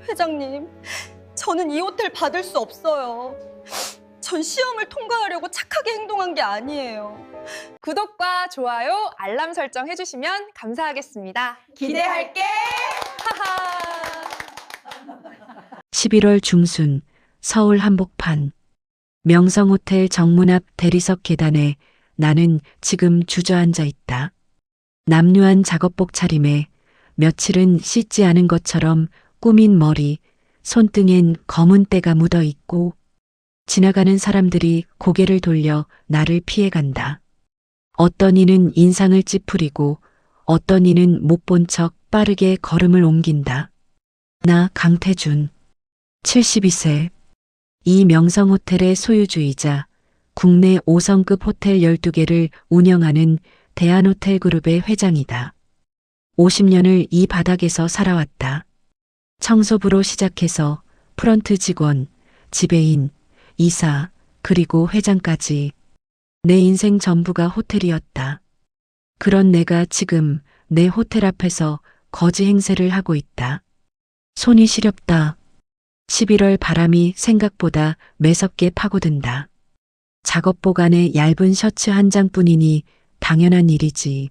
회장님, 저는 이 호텔 받을 수 없어요. 전 시험을 통과하려고 착하게 행동한 게 아니에요. 구독과 좋아요, 알람 설정 해주시면 감사하겠습니다. 기대할게. 하하. 11월 중순 서울 한복판 명성호텔 정문 앞 대리석 계단에 나는 지금 주저앉아 있다. 남루한 작업복 차림에 며칠은 씻지 않은 것처럼 꾸민 머리, 손등엔 검은 때가 묻어 있고 지나가는 사람들이 고개를 돌려 나를 피해간다. 어떤 이는 인상을 찌푸리고 어떤 이는 못 본 척 빠르게 걸음을 옮긴다. 나 강태준, 72세. 이 명성호텔의 소유주이자 국내 5성급 호텔 12개를 운영하는 대한호텔그룹의 회장이다. 50년을 이 바닥에서 살아왔다. 청소부로 시작해서 프런트 직원, 지배인, 이사, 그리고 회장까지 내 인생 전부가 호텔이었다. 그런 내가 지금 내 호텔 앞에서 거지 행세를 하고 있다. 손이 시렵다. 11월 바람이 생각보다 매섭게 파고든다. 작업복 안에 얇은 셔츠 한 장뿐이니 당연한 일이지.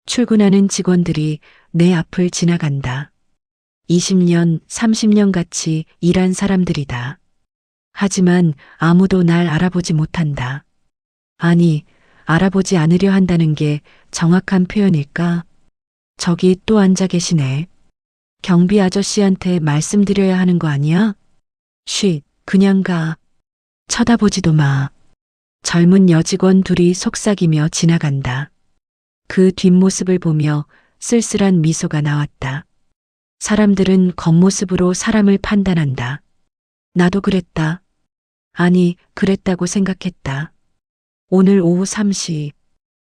출근하는 직원들이 내 앞을 지나간다. 20년, 30년 같이 일한 사람들이다. 하지만 아무도 날 알아보지 못한다. 아니, 알아보지 않으려 한다는 게 정확한 표현일까? 저기 또 앉아 계시네. 경비 아저씨한테 말씀드려야 하는 거 아니야? 쉿, 그냥 가. 쳐다보지도 마. 젊은 여직원 둘이 속삭이며 지나간다. 그 뒷모습을 보며 쓸쓸한 미소가 나왔다. 사람들은 겉모습으로 사람을 판단한다. 나도 그랬다. 아니, 그랬다고 생각했다. 오늘 오후 3시,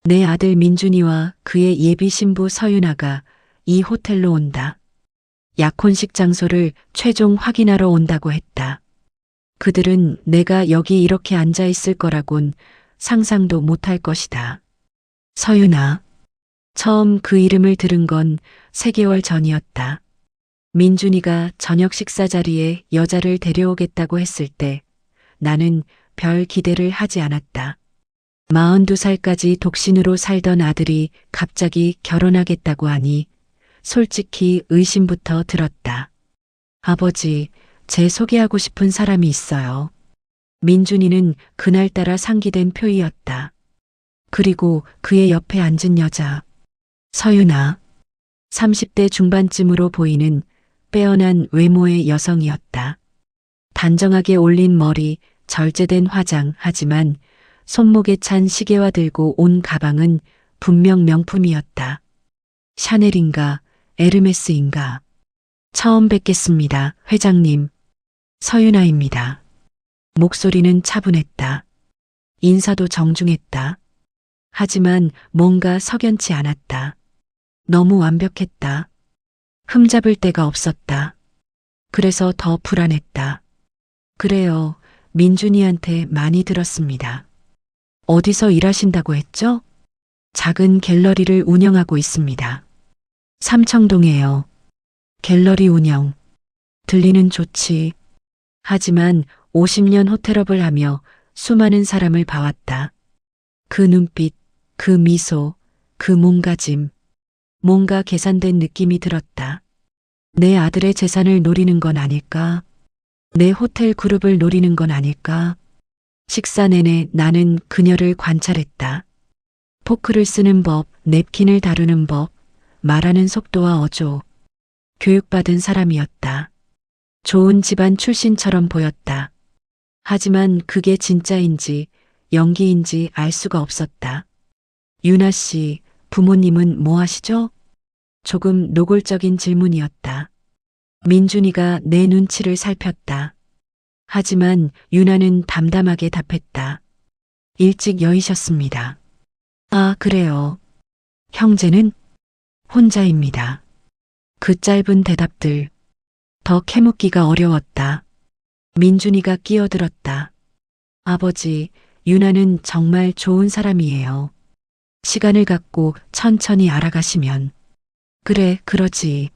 내 아들 민준이와 그의 예비 신부 서윤아가 이 호텔로 온다. 약혼식 장소를 최종 확인하러 온다고 했다. 그들은 내가 여기 이렇게 앉아 있을 거라곤 상상도 못할 것이다. 서윤아. 처음 그 이름을 들은 건 3개월 전이었다. 민준이가 저녁 식사 자리에 여자를 데려오겠다고 했을 때 나는 별 기대를 하지 않았다. 42살까지 독신으로 살던 아들이 갑자기 결혼하겠다고 하니 솔직히 의심부터 들었다. 아버지, 제 소개하고 싶은 사람이 있어요. 민준이는 그날따라 상기된 표이었다. 그리고 그의 옆에 앉은 여자. 서윤아. 30대 중반쯤으로 보이는 빼어난 외모의 여성이었다. 단정하게 올린 머리, 절제된 화장, 하지만 손목에 찬 시계와 들고 온 가방은 분명 명품이었다. 샤넬인가, 에르메스인가. 처음 뵙겠습니다, 회장님. 서윤아입니다. 목소리는 차분했다. 인사도 정중했다. 하지만 뭔가 석연치 않았다. 너무 완벽했다. 흠잡을 데가 없었다. 그래서 더 불안했다. 그래요, 민준이한테 많이 들었습니다. 어디서 일하신다고 했죠? 작은 갤러리를 운영하고 있습니다. 삼청동에요. 갤러리 운영. 들리는 좋지. 하지만 50년 호텔업을 하며 수많은 사람을 봐왔다. 그 눈빛, 그 미소, 그 몸가짐. 뭔가 계산된 느낌이 들었다. 내 아들의 재산을 노리는 건 아닐까? 내 호텔 그룹을 노리는 건 아닐까? 식사 내내 나는 그녀를 관찰했다. 포크를 쓰는 법, 냅킨을 다루는 법, 말하는 속도와 어조. 교육받은 사람이었다. 좋은 집안 출신처럼 보였다. 하지만 그게 진짜인지 연기인지 알 수가 없었다. 윤아 씨, 부모님은 뭐 하시죠? 조금 노골적인 질문이었다. 민준이가 내 눈치를 살폈다. 하지만 윤아는 담담하게 답했다. 일찍 여의셨습니다. 아, 그래요. 형제는? 혼자입니다. 그 짧은 대답들. 더 캐묻기가 어려웠다. 민준이가 끼어들었다. 아버지, 윤아는 정말 좋은 사람이에요. 시간을 갖고 천천히 알아가시면. 그래, 그러지.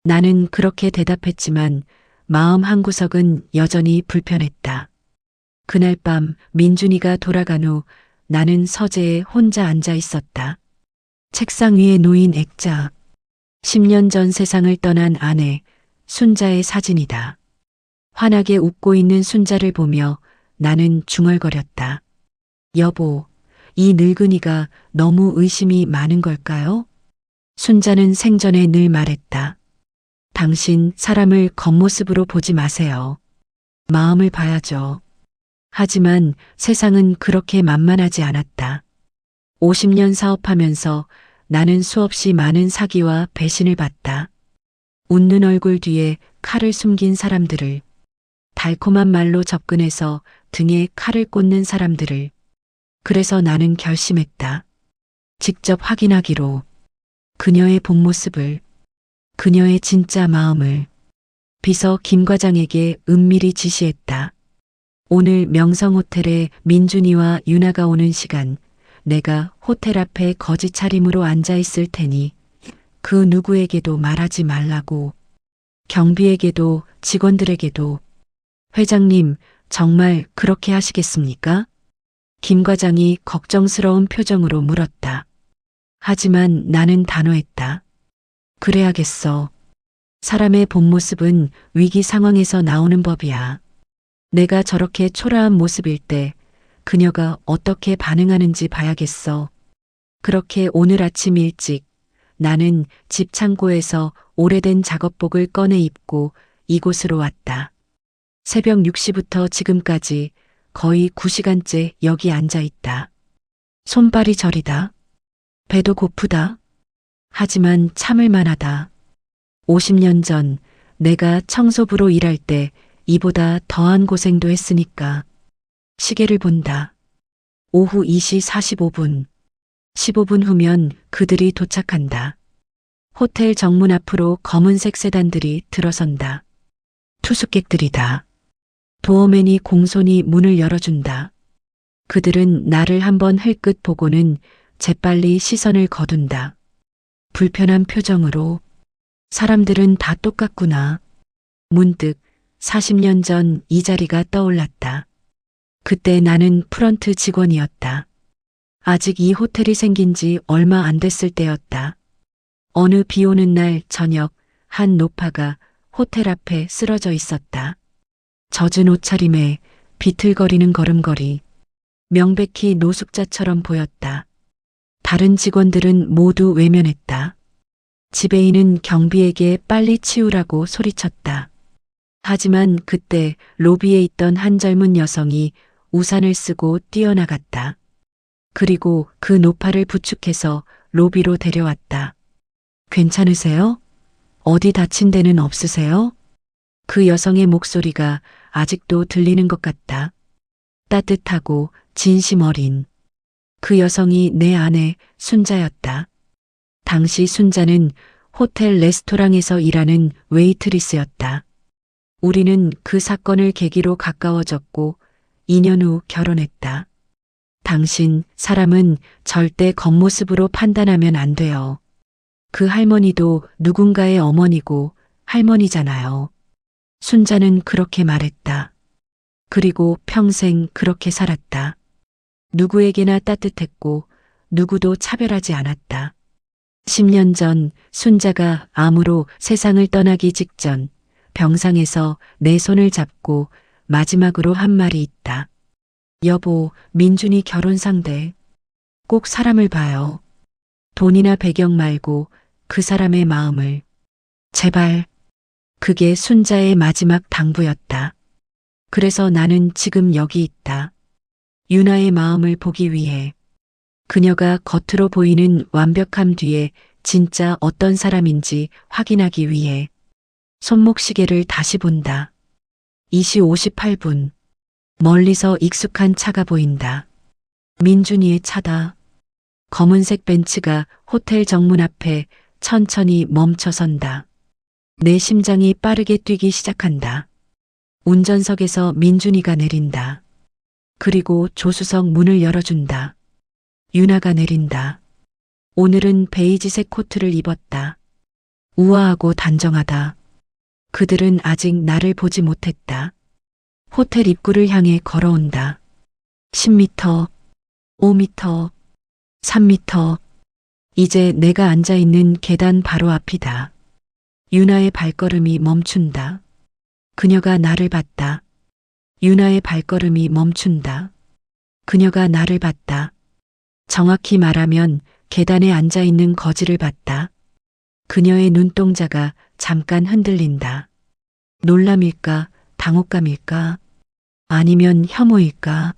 나는 그렇게 대답했지만 마음 한구석은 여전히 불편했다. 그날 밤 민준이가 돌아간 후 나는 서재에 혼자 앉아 있었다. 책상 위에 놓인 액자. 10년 전 세상을 떠난 아내, 순자의 사진이다. 환하게 웃고 있는 순자를 보며 나는 중얼거렸다. 여보, 이 늙은이가 너무 의심이 많은 걸까요? 순자는 생전에 늘 말했다. 당신 사람을 겉모습으로 보지 마세요. 마음을 봐야죠. 하지만 세상은 그렇게 만만하지 않았다. 50년 사업하면서 나는 수없이 많은 사기와 배신을 봤다. 웃는 얼굴 뒤에 칼을 숨긴 사람들을, 달콤한 말로 접근해서 등에 칼을 꽂는 사람들을. 그래서 나는 결심했다. 직접 확인하기로. 그녀의 본 모습을, 그녀의 진짜 마음을. 비서 김 과장에게 은밀히 지시했다. 오늘 명성호텔에 민준이와 유나가 오는 시간, 내가 호텔 앞에 거짓 차림으로 앉아 있을 테니 그 누구에게도 말하지 말라고. 경비에게도 직원들에게도. 회장님, 정말 그렇게 하시겠습니까? 김 과장이 걱정스러운 표정으로 물었다. 하지만 나는 단호했다. 그래야겠어. 사람의 본 모습은 위기 상황에서 나오는 법이야. 내가 저렇게 초라한 모습일 때 그녀가 어떻게 반응하는지 봐야겠어. 그렇게 오늘 아침 일찍 나는 집 창고에서 오래된 작업복을 꺼내 입고 이곳으로 왔다. 새벽 6시부터 지금까지 거의 9시간째 여기 앉아 있다. 손발이 저리다. 배도 고프다. 하지만 참을 만하다. 50년 전 내가 청소부로 일할 때 이보다 더한 고생도 했으니까. 시계를 본다. 오후 2시 45분. 15분 후면 그들이 도착한다. 호텔 정문 앞으로 검은색 세단들이 들어선다. 투숙객들이다. 도어맨이 공손히 문을 열어준다. 그들은 나를 한번 흘끗 보고는 재빨리 시선을 거둔다. 불편한 표정으로. 사람들은 다 똑같구나. 문득 40년 전 이 자리가 떠올랐다. 그때 나는 프런트 직원이었다. 아직 이 호텔이 생긴 지 얼마 안 됐을 때였다. 어느 비 오는 날 저녁 한 노파가 호텔 앞에 쓰러져 있었다. 젖은 옷차림에 비틀거리는 걸음걸이. 명백히 노숙자처럼 보였다. 다른 직원들은 모두 외면했다. 지배인은 경비에게 빨리 치우라고 소리쳤다. 하지만 그때 로비에 있던 한 젊은 여성이 우산을 쓰고 뛰어나갔다. 그리고 그 노파를 부축해서 로비로 데려왔다. 괜찮으세요? 어디 다친 데는 없으세요? 그 여성의 목소리가 아직도 들리는 것 같다. 따뜻하고 진심 어린. 그 여성이 내 아내 순자였다. 당시 순자는 호텔 레스토랑에서 일하는 웨이트리스였다. 우리는 그 사건을 계기로 가까워졌고 2년 후 결혼했다. 당신, 사람은 절대 겉모습으로 판단하면 안 돼요. 그 할머니도 누군가의 어머니고 할머니잖아요. 순자는 그렇게 말했다. 그리고 평생 그렇게 살았다. 누구에게나 따뜻했고 누구도 차별하지 않았다. 10년 전 순자가 암으로 세상을 떠나기 직전 병상에서 내 손을 잡고 마지막으로 한 말이 있다. 여보, 민준이 결혼 상대. 꼭 사람을 봐요. 돈이나 배경 말고 그 사람의 마음을. 제발. 그게 순자의 마지막 당부였다. 그래서 나는 지금 여기 있다. 유나의 마음을 보기 위해. 그녀가 겉으로 보이는 완벽함 뒤에 진짜 어떤 사람인지 확인하기 위해. 손목시계를 다시 본다. 2시 58분. 멀리서 익숙한 차가 보인다. 민준이의 차다. 검은색 벤츠가 호텔 정문 앞에 천천히 멈춰선다. 내 심장이 빠르게 뛰기 시작한다. 운전석에서 민준이가 내린다. 그리고 조수석 문을 열어준다. 유나가 내린다. 오늘은 베이지색 코트를 입었다. 우아하고 단정하다. 그들은 아직 나를 보지 못했다. 호텔 입구를 향해 걸어온다. 10m, 5m, 3m. 이제 내가 앉아 있는 계단 바로 앞이다. 유나의 발걸음이 멈춘다. 그녀가 나를 봤다. 유나의 발걸음이 멈춘다. 그녀가 나를 봤다. 정확히 말하면 계단에 앉아 있는 거지를 봤다. 그녀의 눈동자가 잠깐 흔들린다. 놀람일까? 당혹감일까? 아니면 혐오일까?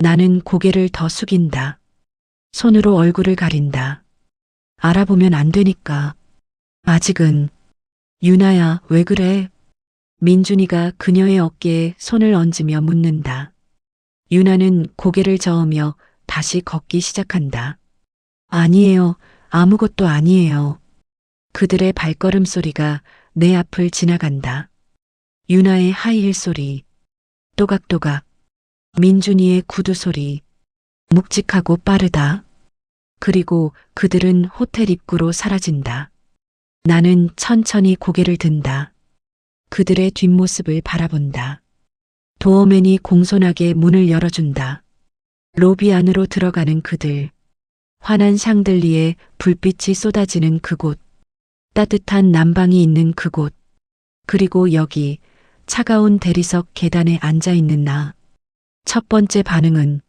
나는 고개를 더 숙인다. 손으로 얼굴을 가린다. 알아보면 안 되니까. 아직은. 유나야, 왜 그래? 민준이가 그녀의 어깨에 손을 얹으며 묻는다. 유나는 고개를 저으며 다시 걷기 시작한다. 아니에요. 아무것도 아니에요. 그들의 발걸음 소리가 내 앞을 지나간다. 유나의 하이힐 소리, 또각또각. 민준이의 구두 소리, 묵직하고 빠르다. 그리고 그들은 호텔 입구로 사라진다. 나는 천천히 고개를 든다. 그들의 뒷모습을 바라본다. 도어맨이 공손하게 문을 열어준다. 로비 안으로 들어가는 그들. 환한 샹들리에 불빛이 쏟아지는 그곳. 따뜻한 난방이 있는 그곳. 그리고 여기 차가운 대리석 계단에 앉아 있는 나. 첫 번째 반응은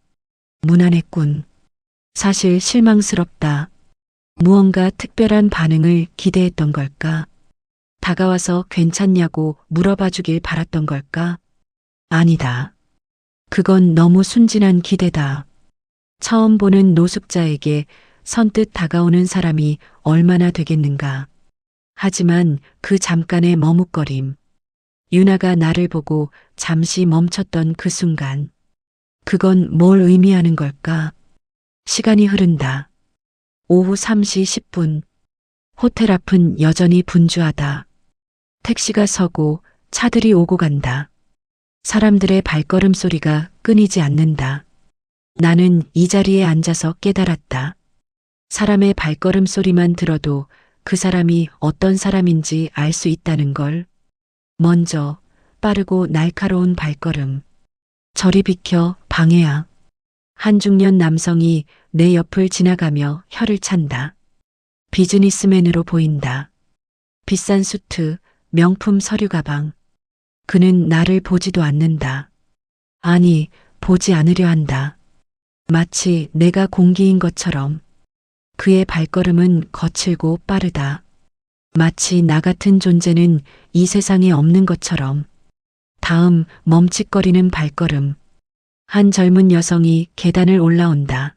무난했군. 사실 실망스럽다. 무언가 특별한 반응을 기대했던 걸까? 다가와서 괜찮냐고 물어봐 주길 바랐던 걸까? 아니다. 그건 너무 순진한 기대다. 처음 보는 노숙자에게 선뜻 다가오는 사람이 얼마나 되겠는가. 하지만 그 잠깐의 머뭇거림. 유나가 나를 보고 잠시 멈췄던 그 순간. 그건 뭘 의미하는 걸까? 시간이 흐른다. 오후 3시 10분. 호텔 앞은 여전히 분주하다. 택시가 서고 차들이 오고 간다. 사람들의 발걸음 소리가 끊이지 않는다. 나는 이 자리에 앉아서 깨달았다. 사람의 발걸음 소리만 들어도 그 사람이 어떤 사람인지 알 수 있다는 걸. 먼저 빠르고 날카로운 발걸음. 저리 비켜, 방해야. 한 중년 남성이 내 옆을 지나가며 혀를 찬다. 비즈니스맨으로 보인다. 비싼 수트, 명품 서류 가방. 그는 나를 보지도 않는다. 아니, 보지 않으려 한다. 마치 내가 공기인 것처럼. 그의 발걸음은 거칠고 빠르다. 마치 나 같은 존재는 이 세상에 없는 것처럼. 다음 멈칫거리는 발걸음. 한 젊은 여성이 계단을 올라온다.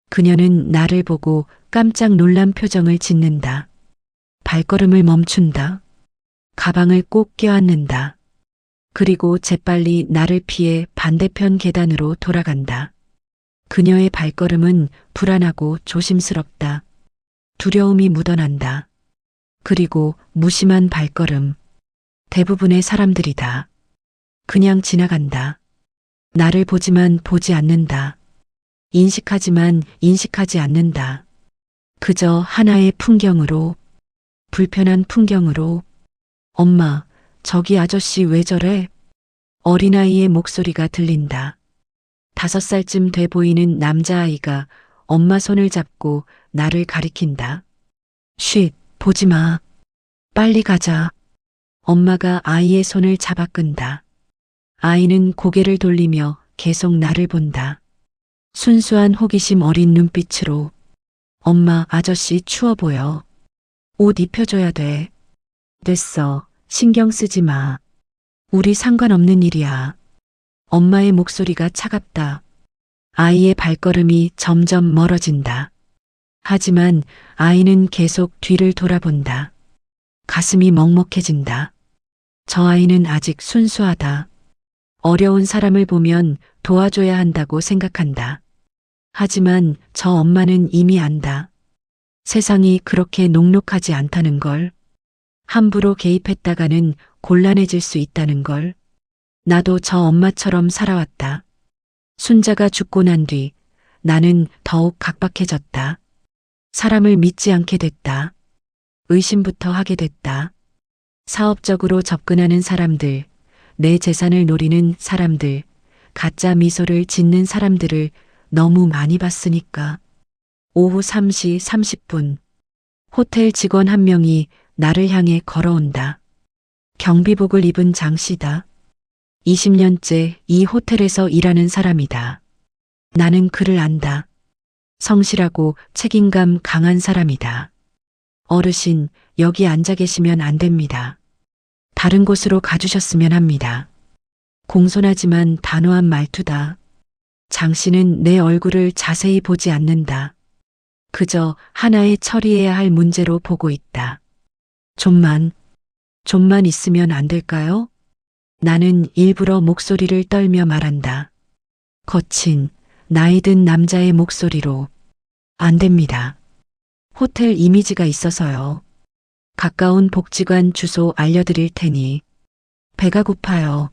그녀는 나를 보고 깜짝 놀란 표정을 짓는다. 발걸음을 멈춘다. 가방을 꼭 껴안는다. 그리고 재빨리 나를 피해 반대편 계단으로 돌아간다. 그녀의 발걸음은 불안하고 조심스럽다. 두려움이 묻어난다. 그리고 무심한 발걸음. 대부분의 사람들이다. 그냥 지나간다. 나를 보지만 보지 않는다. 인식하지만 인식하지 않는다. 그저 하나의 풍경으로, 불편한 풍경으로. 엄마, 저기 아저씨 왜 저래? 어린아이의 목소리가 들린다. 5살쯤 돼 보이는 남자아이가 엄마 손을 잡고 나를 가리킨다. 쉿, 보지 마. 빨리 가자. 엄마가 아이의 손을 잡아 끈다. 아이는 고개를 돌리며 계속 나를 본다. 순수한 호기심 어린 눈빛으로. 엄마, 아저씨 추워 보여. 옷 입혀줘야 돼. 됐어. 신경 쓰지 마. 우리 상관없는 일이야. 엄마의 목소리가 차갑다. 아이의 발걸음이 점점 멀어진다. 하지만 아이는 계속 뒤를 돌아본다. 가슴이 먹먹해진다. 저 아이는 아직 순수하다. 어려운 사람을 보면 도와줘야 한다고 생각한다. 하지만 저 엄마는 이미 안다. 세상이 그렇게 녹록하지 않다는 걸. 함부로 개입했다가는 곤란해질 수 있다는 걸. 나도 저 엄마처럼 살아왔다. 순자가 죽고 난 뒤 나는 더욱 각박해졌다. 사람을 믿지 않게 됐다. 의심부터 하게 됐다. 사업적으로 접근하는 사람들, 내 재산을 노리는 사람들, 가짜 미소를 짓는 사람들을 너무 많이 봤으니까. 오후 3시 30분. 호텔 직원 한 명이 나를 향해 걸어온다. 경비복을 입은 장 씨다. 20년째 이 호텔에서 일하는 사람이다. 나는 그를 안다. 성실하고 책임감 강한 사람이다. 어르신, 여기 앉아 계시면 안 됩니다. 다른 곳으로 가주셨으면 합니다. 공손하지만 단호한 말투다. 장 씨는 내 얼굴을 자세히 보지 않는다. 그저 하나의 처리해야 할 문제로 보고 있다. 좀만 있으면 안 될까요? 나는 일부러 목소리를 떨며 말한다. 거친, 나이 든 남자의 목소리로. 안 됩니다. 호텔 이미지가 있어서요. 가까운 복지관 주소 알려드릴 테니. 배가 고파요.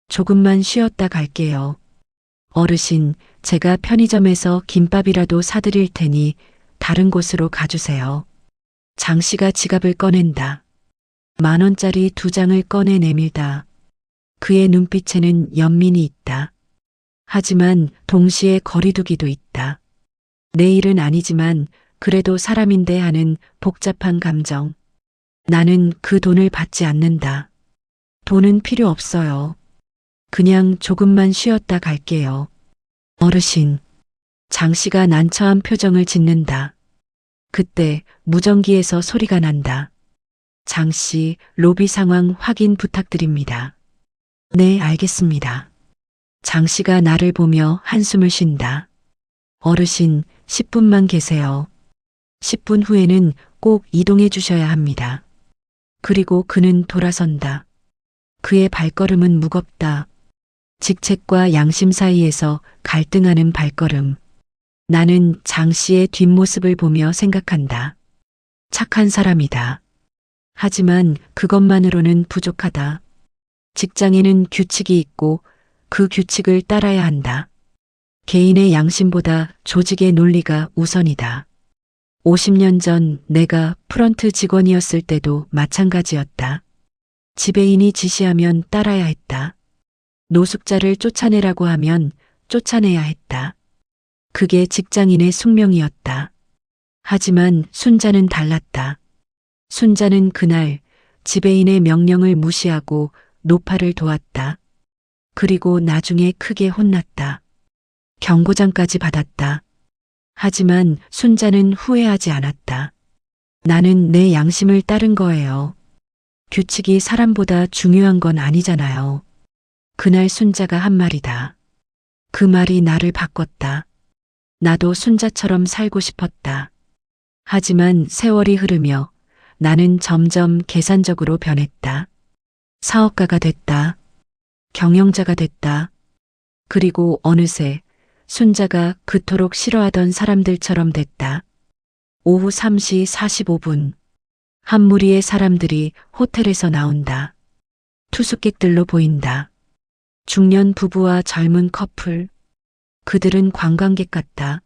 조금만 쉬었다 갈게요. 어르신, 제가 편의점에서 김밥이라도 사드릴 테니 다른 곳으로 가주세요. 장 씨가 지갑을 꺼낸다. 10,000원짜리 2장을 꺼내 내밀다. 그의 눈빛에는 연민이 있다. 하지만 동시에 거리두기도 있다. 내 일은 아니지만 그래도 사람인데 하는 복잡한 감정. 나는 그 돈을 받지 않는다. 돈은 필요 없어요. 그냥 조금만 쉬었다 갈게요. 어르신. 장 씨가 난처한 표정을 짓는다. 그때 무전기에서 소리가 난다. 장 씨, 로비 상황 확인 부탁드립니다. 네, 알겠습니다. 장 씨가 나를 보며 한숨을 쉰다. 어르신, 10분만 계세요. 10분 후에는 꼭 이동해 주셔야 합니다. 그리고 그는 돌아선다. 그의 발걸음은 무겁다. 직책과 양심 사이에서 갈등하는 발걸음. 나는 장 씨의 뒷모습을 보며 생각한다. 착한 사람이다. 하지만 그것만으로는 부족하다. 직장에는 규칙이 있고 그 규칙을 따라야 한다. 개인의 양심보다 조직의 논리가 우선이다. 50년 전 내가 프런트 직원이었을 때도 마찬가지였다. 지배인이 지시하면 따라야 했다. 노숙자를 쫓아내라고 하면 쫓아내야 했다. 그게 직장인의 숙명이었다. 하지만 순자는 달랐다. 순자는 그날 지배인의 명령을 무시하고 노파를 도왔다. 그리고 나중에 크게 혼났다. 경고장까지 받았다. 하지만 순자는 후회하지 않았다. 나는 내 양심을 따른 거예요. 규칙이 사람보다 중요한 건 아니잖아요. 그날 순자가 한 말이다. 그 말이 나를 바꿨다. 나도 순자처럼 살고 싶었다. 하지만 세월이 흐르며 나는 점점 계산적으로 변했다. 사업가가 됐다. 경영자가 됐다. 그리고 어느새 순자가 그토록 싫어하던 사람들처럼 됐다. 오후 3시 45분. 한 무리의 사람들이 호텔에서 나온다. 투숙객들로 보인다. 중년 부부와 젊은 커플. 그들은 관광객 같다.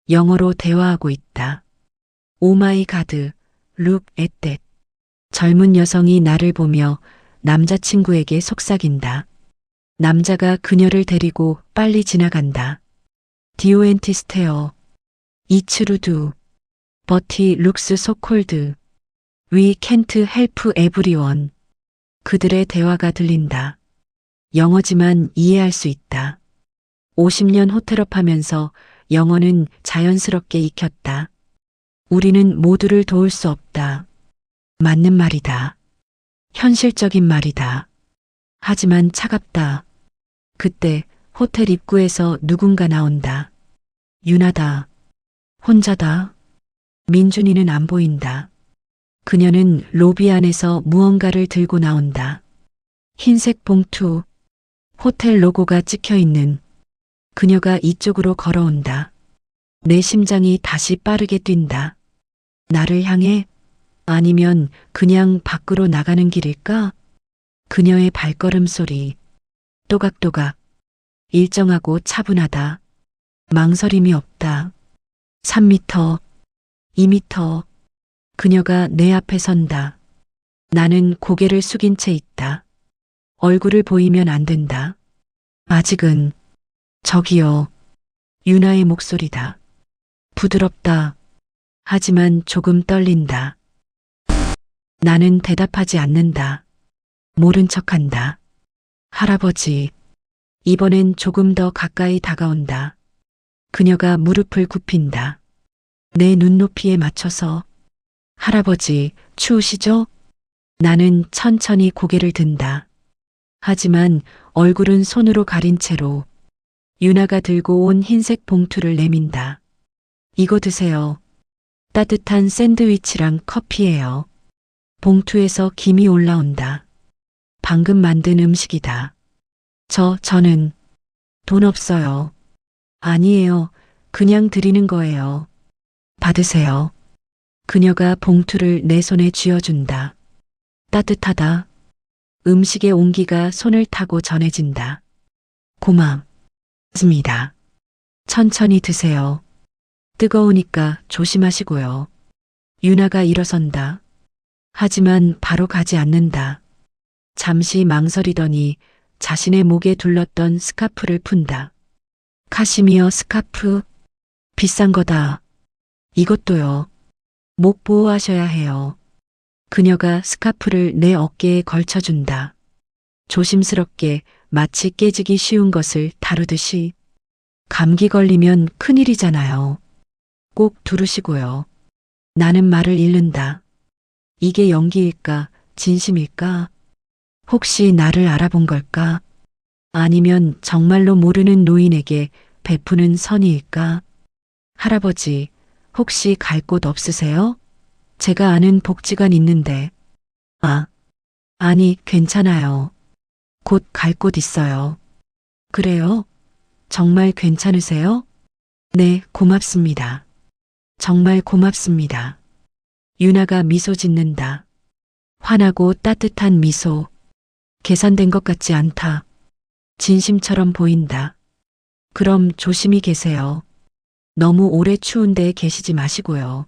영어로 대화하고 있다. 오 마이 가드, look at that. 젊은 여성이 나를 보며 남자친구에게 속삭인다. 남자가 그녀를 데리고 빨리 지나간다. 디오엔티 스테어. 이츠루두. But he looks so cold. We can't help everyone. 그들의 대화가 들린다. 영어지만 이해할 수 있다. 50년 호텔업 하면서 영어는 자연스럽게 익혔다. 우리는 모두를 도울 수 없다. 맞는 말이다. 현실적인 말이다. 하지만 차갑다. 그때 호텔 입구에서 누군가 나온다. 유나다. 혼자다. 민준이는 안 보인다. 그녀는 로비 안에서 무언가를 들고 나온다. 흰색 봉투. 호텔 로고가 찍혀 있는. 그녀가 이쪽으로 걸어온다. 내 심장이 다시 빠르게 뛴다. 나를 향해? 아니면 그냥 밖으로 나가는 길일까? 그녀의 발걸음 소리. 또각또각. 일정하고 차분하다. 망설임이 없다. 3m, 2m, 그녀가 내 앞에 선다. 나는 고개를 숙인 채 있다. 얼굴을 보이면 안 된다. 아직은. 저기요. 유나의 목소리다. 부드럽다. 하지만 조금 떨린다. 나는 대답하지 않는다. 모른 척한다. 할아버지. 이번엔 조금 더 가까이 다가온다. 그녀가 무릎을 굽힌다. 내 눈높이에 맞춰서. 할아버지, 추우시죠? 나는 천천히 고개를 든다. 하지만 얼굴은 손으로 가린 채로 유나가 들고 온 흰색 봉투를 내민다. 이거 드세요. 따뜻한 샌드위치랑 커피예요. 봉투에서 김이 올라온다. 방금 만든 음식이다. 저는 돈 없어요. 아니에요. 그냥 드리는 거예요. 받으세요. 그녀가 봉투를 내 손에 쥐어준다. 따뜻하다. 음식의 온기가 손을 타고 전해진다. 고맙습니다. 천천히 드세요. 뜨거우니까 조심하시고요. 유나가 일어선다. 하지만 바로 가지 않는다. 잠시 망설이더니 자신의 목에 둘렀던 스카프를 푼다. 카시미어 스카프? 비싼 거다. 이것도요. 목 보호하셔야 해요. 그녀가 스카프를 내 어깨에 걸쳐준다. 조심스럽게 마치 깨지기 쉬운 것을 다루듯이. 감기 걸리면 큰일이잖아요. 꼭 두르시고요. 나는 말을 잃는다. 이게 연기일까, 진심일까? 혹시 나를 알아본 걸까? 아니면 정말로 모르는 노인에게 베푸는 선의일까? 할아버지, 혹시 갈 곳 없으세요? 제가 아는 복지관 있는데. 아니, 괜찮아요. 곧 갈 곳 있어요. 그래요? 정말 괜찮으세요? 네, 고맙습니다. 정말 고맙습니다. 유나가 미소 짓는다. 환하고 따뜻한 미소. 계산된 것 같지 않다. 진심처럼 보인다. 그럼 조심히 계세요. 너무 오래 추운 데에 계시지 마시고요.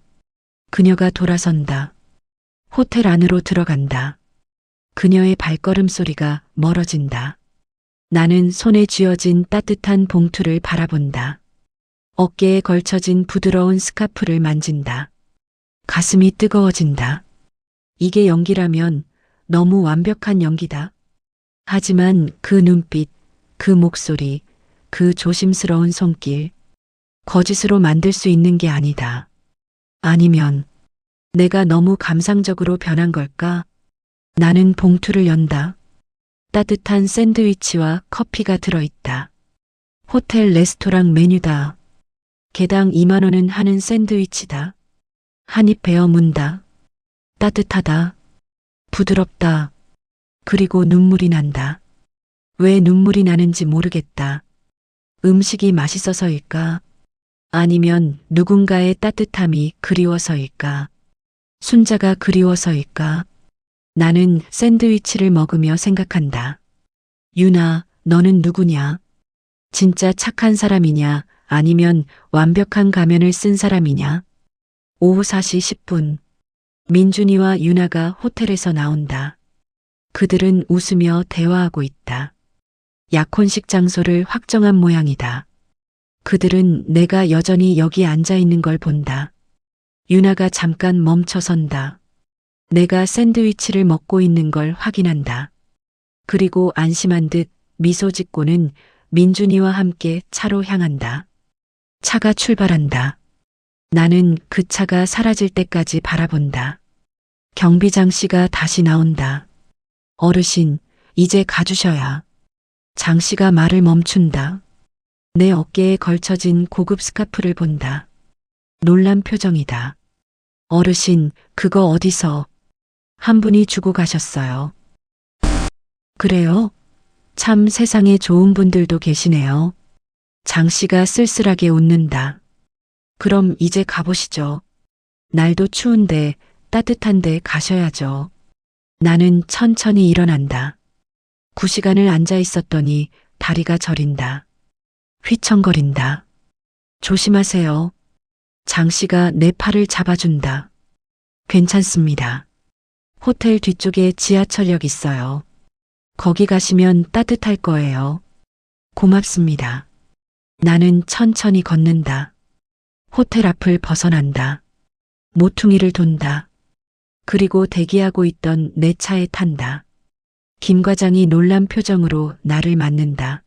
그녀가 돌아선다. 호텔 안으로 들어간다. 그녀의 발걸음 소리가 멀어진다. 나는 손에 쥐어진 따뜻한 봉투를 바라본다. 어깨에 걸쳐진 부드러운 스카프를 만진다. 가슴이 뜨거워진다. 이게 연기라면 너무 완벽한 연기다. 하지만 그 눈빛, 그 목소리, 그 조심스러운 손길, 거짓으로 만들 수 있는 게 아니다. 아니면 내가 너무 감상적으로 변한 걸까? 나는 봉투를 연다. 따뜻한 샌드위치와 커피가 들어있다. 호텔 레스토랑 메뉴다. 개당 2만 원은 하는 샌드위치다. 한 입 베어 문다. 따뜻하다. 부드럽다. 그리고 눈물이 난다. 왜 눈물이 나는지 모르겠다. 음식이 맛있어서일까? 아니면 누군가의 따뜻함이 그리워서일까? 순자가 그리워서일까? 나는 샌드위치를 먹으며 생각한다. 유나, 너는 누구냐? 진짜 착한 사람이냐? 아니면 완벽한 가면을 쓴 사람이냐? 오후 4시 10분. 민준이와 유나가 호텔에서 나온다. 그들은 웃으며 대화하고 있다. 약혼식 장소를 확정한 모양이다. 그들은 내가 여전히 여기 앉아 있는 걸 본다. 유나가 잠깐 멈춰선다. 내가 샌드위치를 먹고 있는 걸 확인한다. 그리고 안심한 듯 미소 짓고는 민준이와 함께 차로 향한다. 차가 출발한다. 나는 그 차가 사라질 때까지 바라본다. 경비장 씨가 다시 나온다. 어르신, 이제 가주셔야. 장 씨가 말을 멈춘다. 내 어깨에 걸쳐진 고급 스카프를 본다. 놀란 표정이다. 어르신, 그거 어디서? 한 분이 주고 가셨어요. 그래요? 참 세상에 좋은 분들도 계시네요. 장 씨가 쓸쓸하게 웃는다. 그럼 이제 가보시죠. 날도 추운데 따뜻한데 가셔야죠. 나는 천천히 일어난다. 9시간을 앉아 있었더니 다리가 저린다. 휘청거린다. 조심하세요. 장 씨가 내 팔을 잡아준다. 괜찮습니다. 호텔 뒤쪽에 지하철역 있어요. 거기 가시면 따뜻할 거예요. 고맙습니다. 나는 천천히 걷는다. 호텔 앞을 벗어난다. 모퉁이를 돈다. 그리고 대기하고 있던 내 차에 탄다. 김 과장이 놀란 표정으로 나를 맞는다.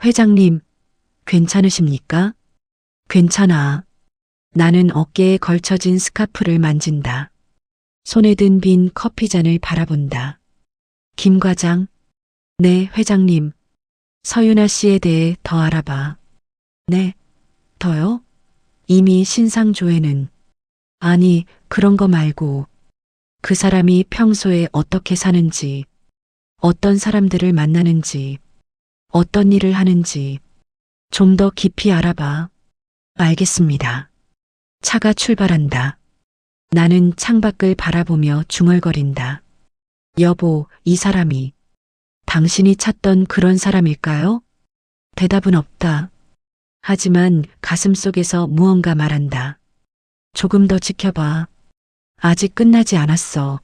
회장님, 괜찮으십니까? 괜찮아. 나는 어깨에 걸쳐진 스카프를 만진다. 손에 든 빈 커피잔을 바라본다. 김 과장, 네, 회장님. 서윤아 씨에 대해 더 알아봐. 네, 더요? 이미 신상조회는. 아니, 그런 거 말고. 그 사람이 평소에 어떻게 사는지, 어떤 사람들을 만나는지, 어떤 일을 하는지 좀 더 깊이 알아봐. 알겠습니다. 차가 출발한다. 나는 창밖을 바라보며 중얼거린다. 여보, 이 사람이 당신이 찾던 그런 사람일까요? 대답은 없다. 하지만 가슴속에서 무언가 말한다. 조금 더 지켜봐. 아직 끝나지 않았어.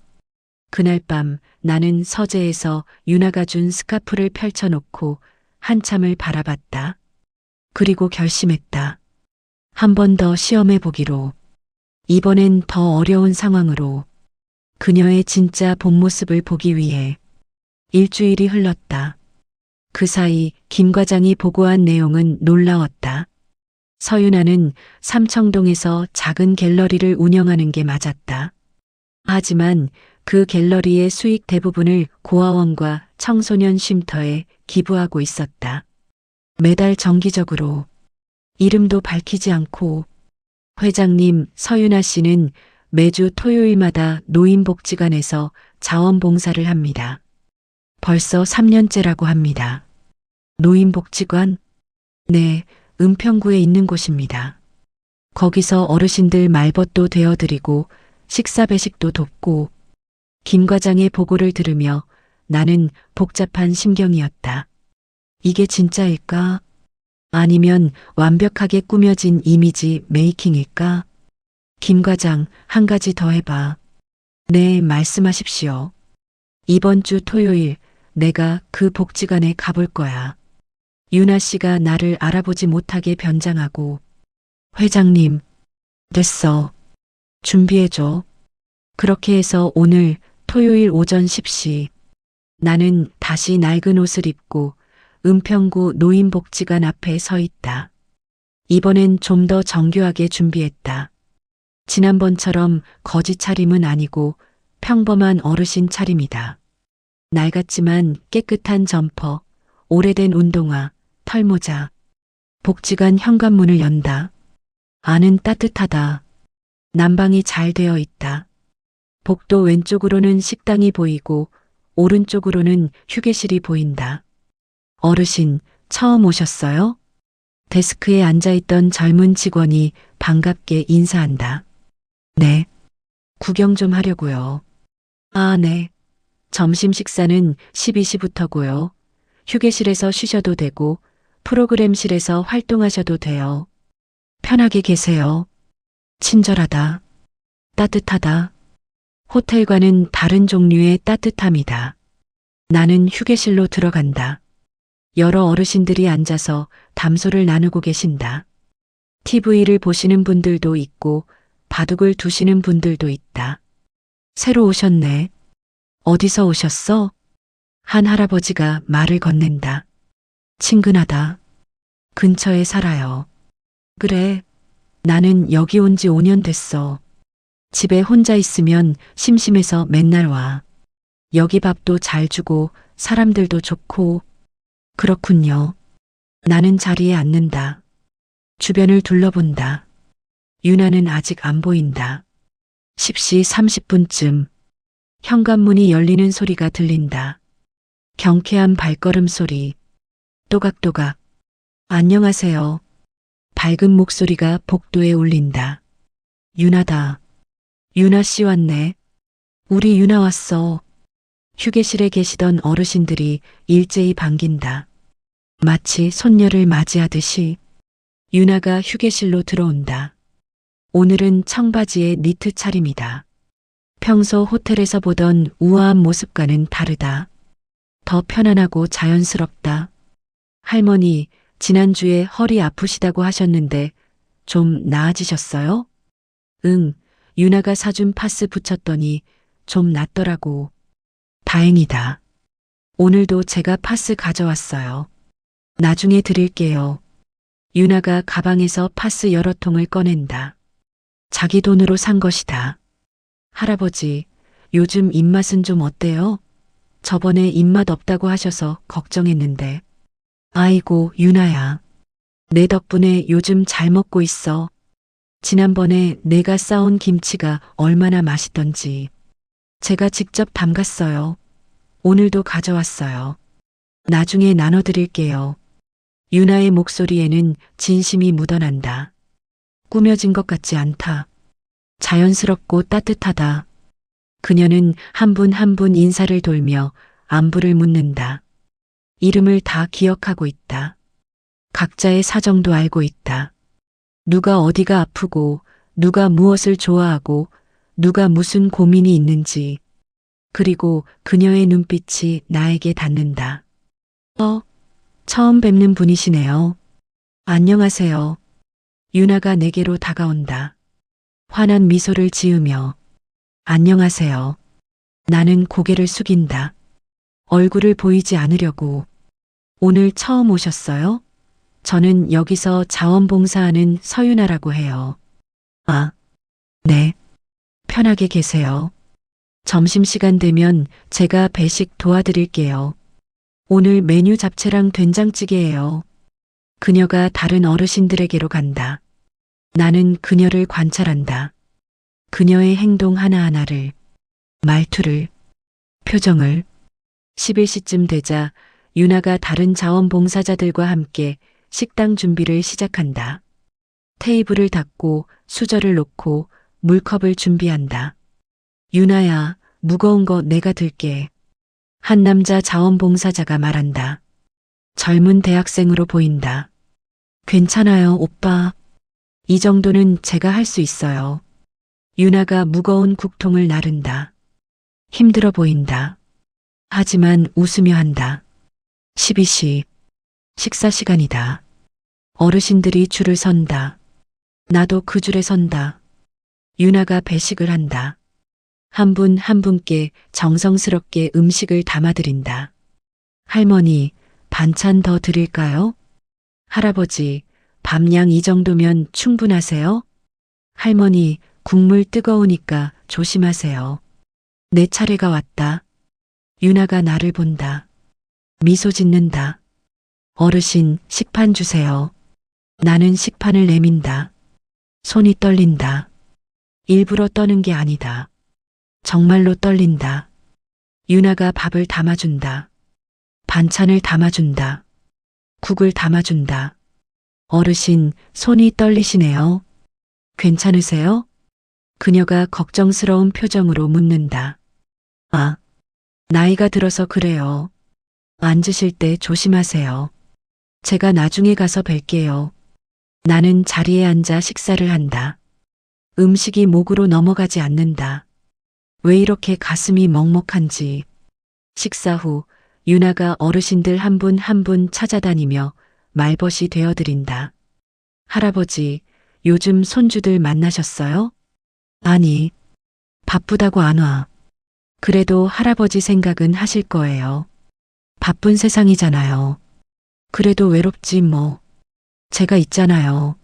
그날 밤 나는 서재에서 유나가 준 스카프를 펼쳐놓고 한참을 바라봤다. 그리고 결심했다. 한 번 더 시험해 보기로. 이번엔 더 어려운 상황으로. 그녀의 진짜 본 모습을 보기 위해. 일주일이 흘렀다. 그 사이 김 과장이 보고한 내용은 놀라웠다. 서윤아는 삼청동에서 작은 갤러리를 운영하는 게 맞았다. 하지만 그 갤러리의 수익 대부분을 고아원과 청소년 쉼터에 기부하고 있었다. 매달 정기적으로. 이름도 밝히지 않고. 회장님 서윤아 씨는 매주 토요일마다 노인복지관에서 자원봉사를 합니다. 벌써 3년째라고 합니다. 노인복지관? 네, 은평구에 있는 곳입니다. 거기서 어르신들 말벗도 되어드리고 식사 배식도 돕고. 김 과장의 보고를 들으며 나는 복잡한 심경이었다. 이게 진짜일까? 아니면 완벽하게 꾸며진 이미지 메이킹일까? 김 과장, 한 가지 더 해봐. 네, 말씀하십시오. 이번 주 토요일 내가 그 복지관에 가볼 거야. 유나 씨가 나를 알아보지 못하게 변장하고. 회장님, 됐어. 준비해줘. 그렇게 해서 오늘 토요일 오전 10시 나는 다시 낡은 옷을 입고 은평구 노인복지관 앞에 서 있다. 이번엔 좀 더 정교하게 준비했다. 지난번처럼 거지 차림은 아니고 평범한 어르신 차림이다. 낡았지만 깨끗한 점퍼, 오래된 운동화, 털모자. 복지관 현관문을 연다. 안은 따뜻하다. 난방이 잘 되어 있다. 복도 왼쪽으로는 식당이 보이고 오른쪽으로는 휴게실이 보인다. 어르신, 처음 오셨어요? 데스크에 앉아있던 젊은 직원이 반갑게 인사한다. 네. 구경 좀 하려고요. 아, 네. 점심 식사는 12시부터고요. 휴게실에서 쉬셔도 되고 프로그램실에서 활동하셔도 돼요. 편하게 계세요. 친절하다. 따뜻하다. 호텔과는 다른 종류의 따뜻함이다. 나는 휴게실로 들어간다. 여러 어르신들이 앉아서 담소를 나누고 계신다. TV를 보시는 분들도 있고 바둑을 두시는 분들도 있다. 새로 오셨네. 어디서 오셨어? 한 할아버지가 말을 건넨다. 친근하다. 근처에 살아요. 그래. 나는 여기 온 지 5년 됐어. 집에 혼자 있으면 심심해서 맨날 와. 여기 밥도 잘 주고 사람들도 좋고. 그렇군요. 나는 자리에 앉는다. 주변을 둘러본다. 유나는 아직 안 보인다. 10시 30분쯤 현관문이 열리는 소리가 들린다. 경쾌한 발걸음 소리. 또각또각. 안녕하세요. 밝은 목소리가 복도에 울린다. 유나다. 유나 씨 왔네. 우리 유나 왔어. 휴게실에 계시던 어르신들이 일제히 반긴다. 마치 손녀를 맞이하듯이. 유나가 휴게실로 들어온다. 오늘은 청바지에 니트 차림이다. 평소 호텔에서 보던 우아한 모습과는 다르다. 더 편안하고 자연스럽다. 할머니, 지난주에 허리 아프시다고 하셨는데 좀 나아지셨어요? 응, 유나가 사준 파스 붙였더니 좀 낫더라고. 다행이다. 오늘도 제가 파스 가져왔어요. 나중에 드릴게요. 유나가 가방에서 파스 여러 통을 꺼낸다. 자기 돈으로 산 것이다. 할아버지, 요즘 입맛은 좀 어때요? 저번에 입맛 없다고 하셔서 걱정했는데. 아이고, 유나야. 내 덕분에 요즘 잘 먹고 있어. 지난번에 내가 싸온 김치가 얼마나 맛있던지. 제가 직접 담갔어요. 오늘도 가져왔어요. 나중에 나눠드릴게요. 유나의 목소리에는 진심이 묻어난다. 꾸며진 것 같지 않다. 자연스럽고 따뜻하다. 그녀는 한 분 한 분 인사를 돌며 안부를 묻는다. 이름을 다 기억하고 있다. 각자의 사정도 알고 있다. 누가 어디가 아프고, 누가 무엇을 좋아하고, 누가 무슨 고민이 있는지. 그리고 그녀의 눈빛이 나에게 닿는다. 처음 뵙는 분이시네요. 안녕하세요. 유나가 내게로 다가온다. 환한 미소를 지으며 안녕하세요. 나는 고개를 숙인다. 얼굴을 보이지 않으려고. 오늘 처음 오셨어요? 저는 여기서 자원봉사하는 서유나라고 해요. 아, 네. 편하게 계세요. 점심시간 되면 제가 배식 도와드릴게요. 오늘 메뉴 잡채랑 된장찌개예요. 그녀가 다른 어르신들에게로 간다. 나는 그녀를 관찰한다. 그녀의 행동 하나하나를, 말투를, 표정을. 11시쯤 되자 유나가 다른 자원봉사자들과 함께 식당 준비를 시작한다. 테이블을 닦고 수저를 놓고 물컵을 준비한다. 유나야, 무거운 거 내가 들게. 한 남자 자원봉사자가 말한다. 젊은 대학생으로 보인다. 괜찮아요, 오빠. 이 정도는 제가 할 수 있어요. 유나가 무거운 국통을 나른다. 힘들어 보인다. 하지만 웃으며 한다. 12시. 식사 시간이다. 어르신들이 줄을 선다. 나도 그 줄에 선다. 유나가 배식을 한다. 한 분 한 분께 정성스럽게 음식을 담아드린다. 할머니, 반찬 더 드릴까요? 할아버지, 밥량 이 정도면 충분하세요? 할머니, 국물 뜨거우니까 조심하세요. 내 차례가 왔다. 유나가 나를 본다. 미소 짓는다. 어르신, 식판 주세요. 나는 식판을 내민다. 손이 떨린다. 일부러 떠는 게 아니다. 정말로 떨린다. 유나가 밥을 담아준다. 반찬을 담아준다. 국을 담아준다. 어르신, 손이 떨리시네요. 괜찮으세요? 그녀가 걱정스러운 표정으로 묻는다. 아, 나이가 들어서 그래요. 앉으실 때 조심하세요. 제가 나중에 가서 뵐게요. 나는 자리에 앉아 식사를 한다. 음식이 목으로 넘어가지 않는다. 왜 이렇게 가슴이 먹먹한지. 식사 후 유나가 어르신들 한 분 한 분 찾아다니며 말벗이 되어드린다. 할아버지, 요즘 손주들 만나셨어요? 아니, 바쁘다고 안 와. 그래도 할아버지 생각은 하실 거예요. 바쁜 세상이잖아요. 그래도 외롭지 뭐. 제가 있잖아요.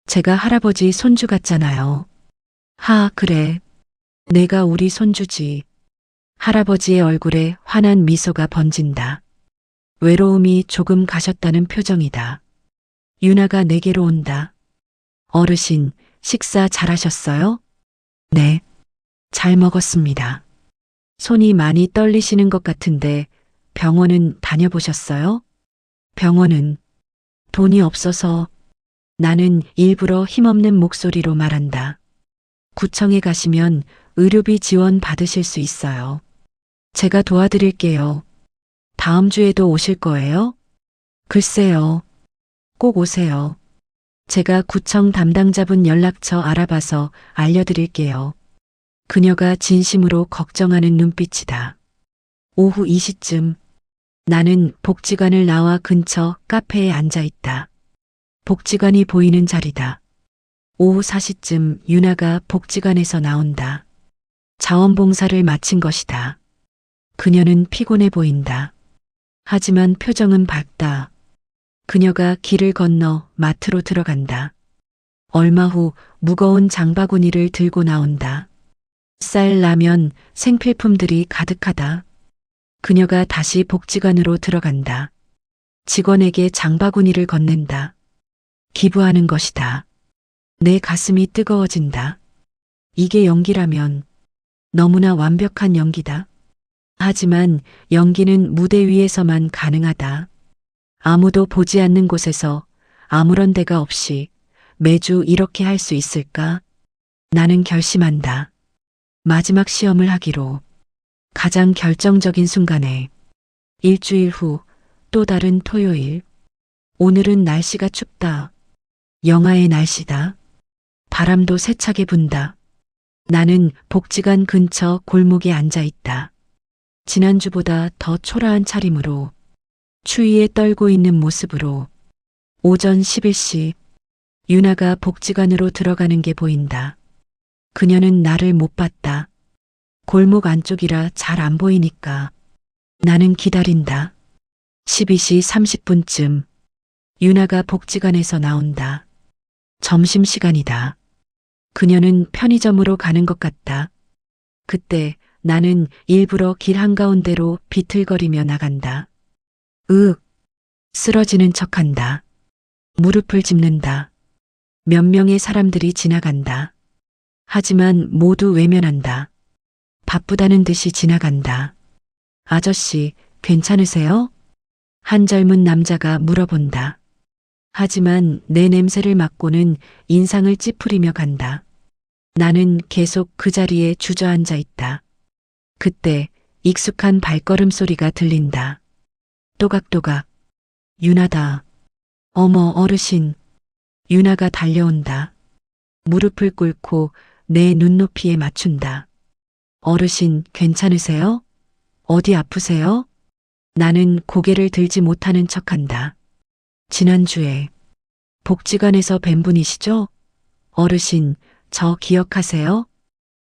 제가 할아버지 손주 같잖아요. 그래. 내가 우리 손주지. 할아버지의 얼굴에 환한 미소가 번진다. 외로움이 조금 가셨다는 표정이다. 유나가 내게로 온다. 어르신, 식사 잘하셨어요? 네. 잘 먹었습니다. 손이 많이 떨리시는 것 같은데 병원은 다녀보셨어요? 병원은 돈이 없어서. 나는 일부러 힘없는 목소리로 말한다. 구청에 가시면 의료비 지원 받으실 수 있어요. 제가 도와드릴게요. 다음 주에도 오실 거예요? 글쎄요. 꼭 오세요. 제가 구청 담당자분 연락처 알아봐서 알려드릴게요. 그녀가 진심으로 걱정하는 눈빛이다. 오후 2시쯤 나는 복지관을 나와 근처 카페에 앉아 있다. 복지관이 보이는 자리다. 오후 4시쯤 유나가 복지관에서 나온다. 자원봉사를 마친 것이다. 그녀는 피곤해 보인다. 하지만 표정은 밝다. 그녀가 길을 건너 마트로 들어간다. 얼마 후 무거운 장바구니를 들고 나온다. 쌀, 라면, 생필품들이 가득하다. 그녀가 다시 복지관으로 들어간다. 직원에게 장바구니를 건넨다. 기부하는 것이다. 내 가슴이 뜨거워진다. 이게 연기라면 너무나 완벽한 연기다. 하지만 연기는 무대 위에서만 가능하다. 아무도 보지 않는 곳에서 아무런 대가 없이 매주 이렇게 할 수 있을까? 나는 결심한다. 마지막 시험을 하기로. 가장 결정적인 순간에 일주일 후 또 다른 토요일. 오늘은 날씨가 춥다. 영하의 날씨다. 바람도 세차게 분다. 나는 복지관 근처 골목에 앉아 있다. 지난주보다 더 초라한 차림으로, 추위에 떨고 있는 모습으로. 오전 11시, 유나가 복지관으로 들어가는 게 보인다. 그녀는 나를 못 봤다. 골목 안쪽이라 잘 안 보이니까. 나는 기다린다. 12시 30분쯤, 유나가 복지관에서 나온다. 점심시간이다. 그녀는 편의점으로 가는 것 같다. 그때 나는 일부러 길 한가운데로 비틀거리며 나간다. 쓰러지는 척한다. 무릎을 짚는다. 몇 명의 사람들이 지나간다. 하지만 모두 외면한다. 바쁘다는 듯이 지나간다. 아저씨, 괜찮으세요? 한 젊은 남자가 물어본다. 하지만 내 냄새를 맡고는 인상을 찌푸리며 간다. 나는 계속 그 자리에 주저앉아 있다. 그때 익숙한 발걸음 소리가 들린다. 또각또각. 유나다. 어머, 어르신. 유나가 달려온다. 무릎을 꿇고 내 눈높이에 맞춘다. 어르신, 괜찮으세요? 어디 아프세요? 나는 고개를 들지 못하는 척한다. 지난주에 복지관에서 뵌 분이시죠? 어르신, 저 기억하세요?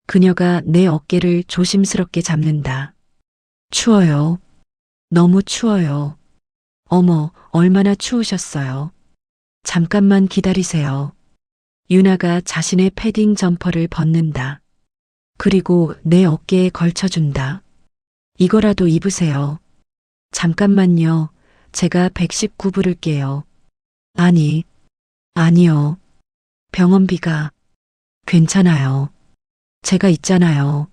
그녀가 내 어깨를 조심스럽게 잡는다. 추워요. 너무 추워요. 어머, 얼마나 추우셨어요. 잠깐만 기다리세요. 유나가 자신의 패딩 점퍼를 벗는다. 그리고 내 어깨에 걸쳐준다. 이거라도 입으세요. 잠깐만요. 제가 119 부를게요. 아니요. 병원비가. 괜찮아요. 제가 있잖아요.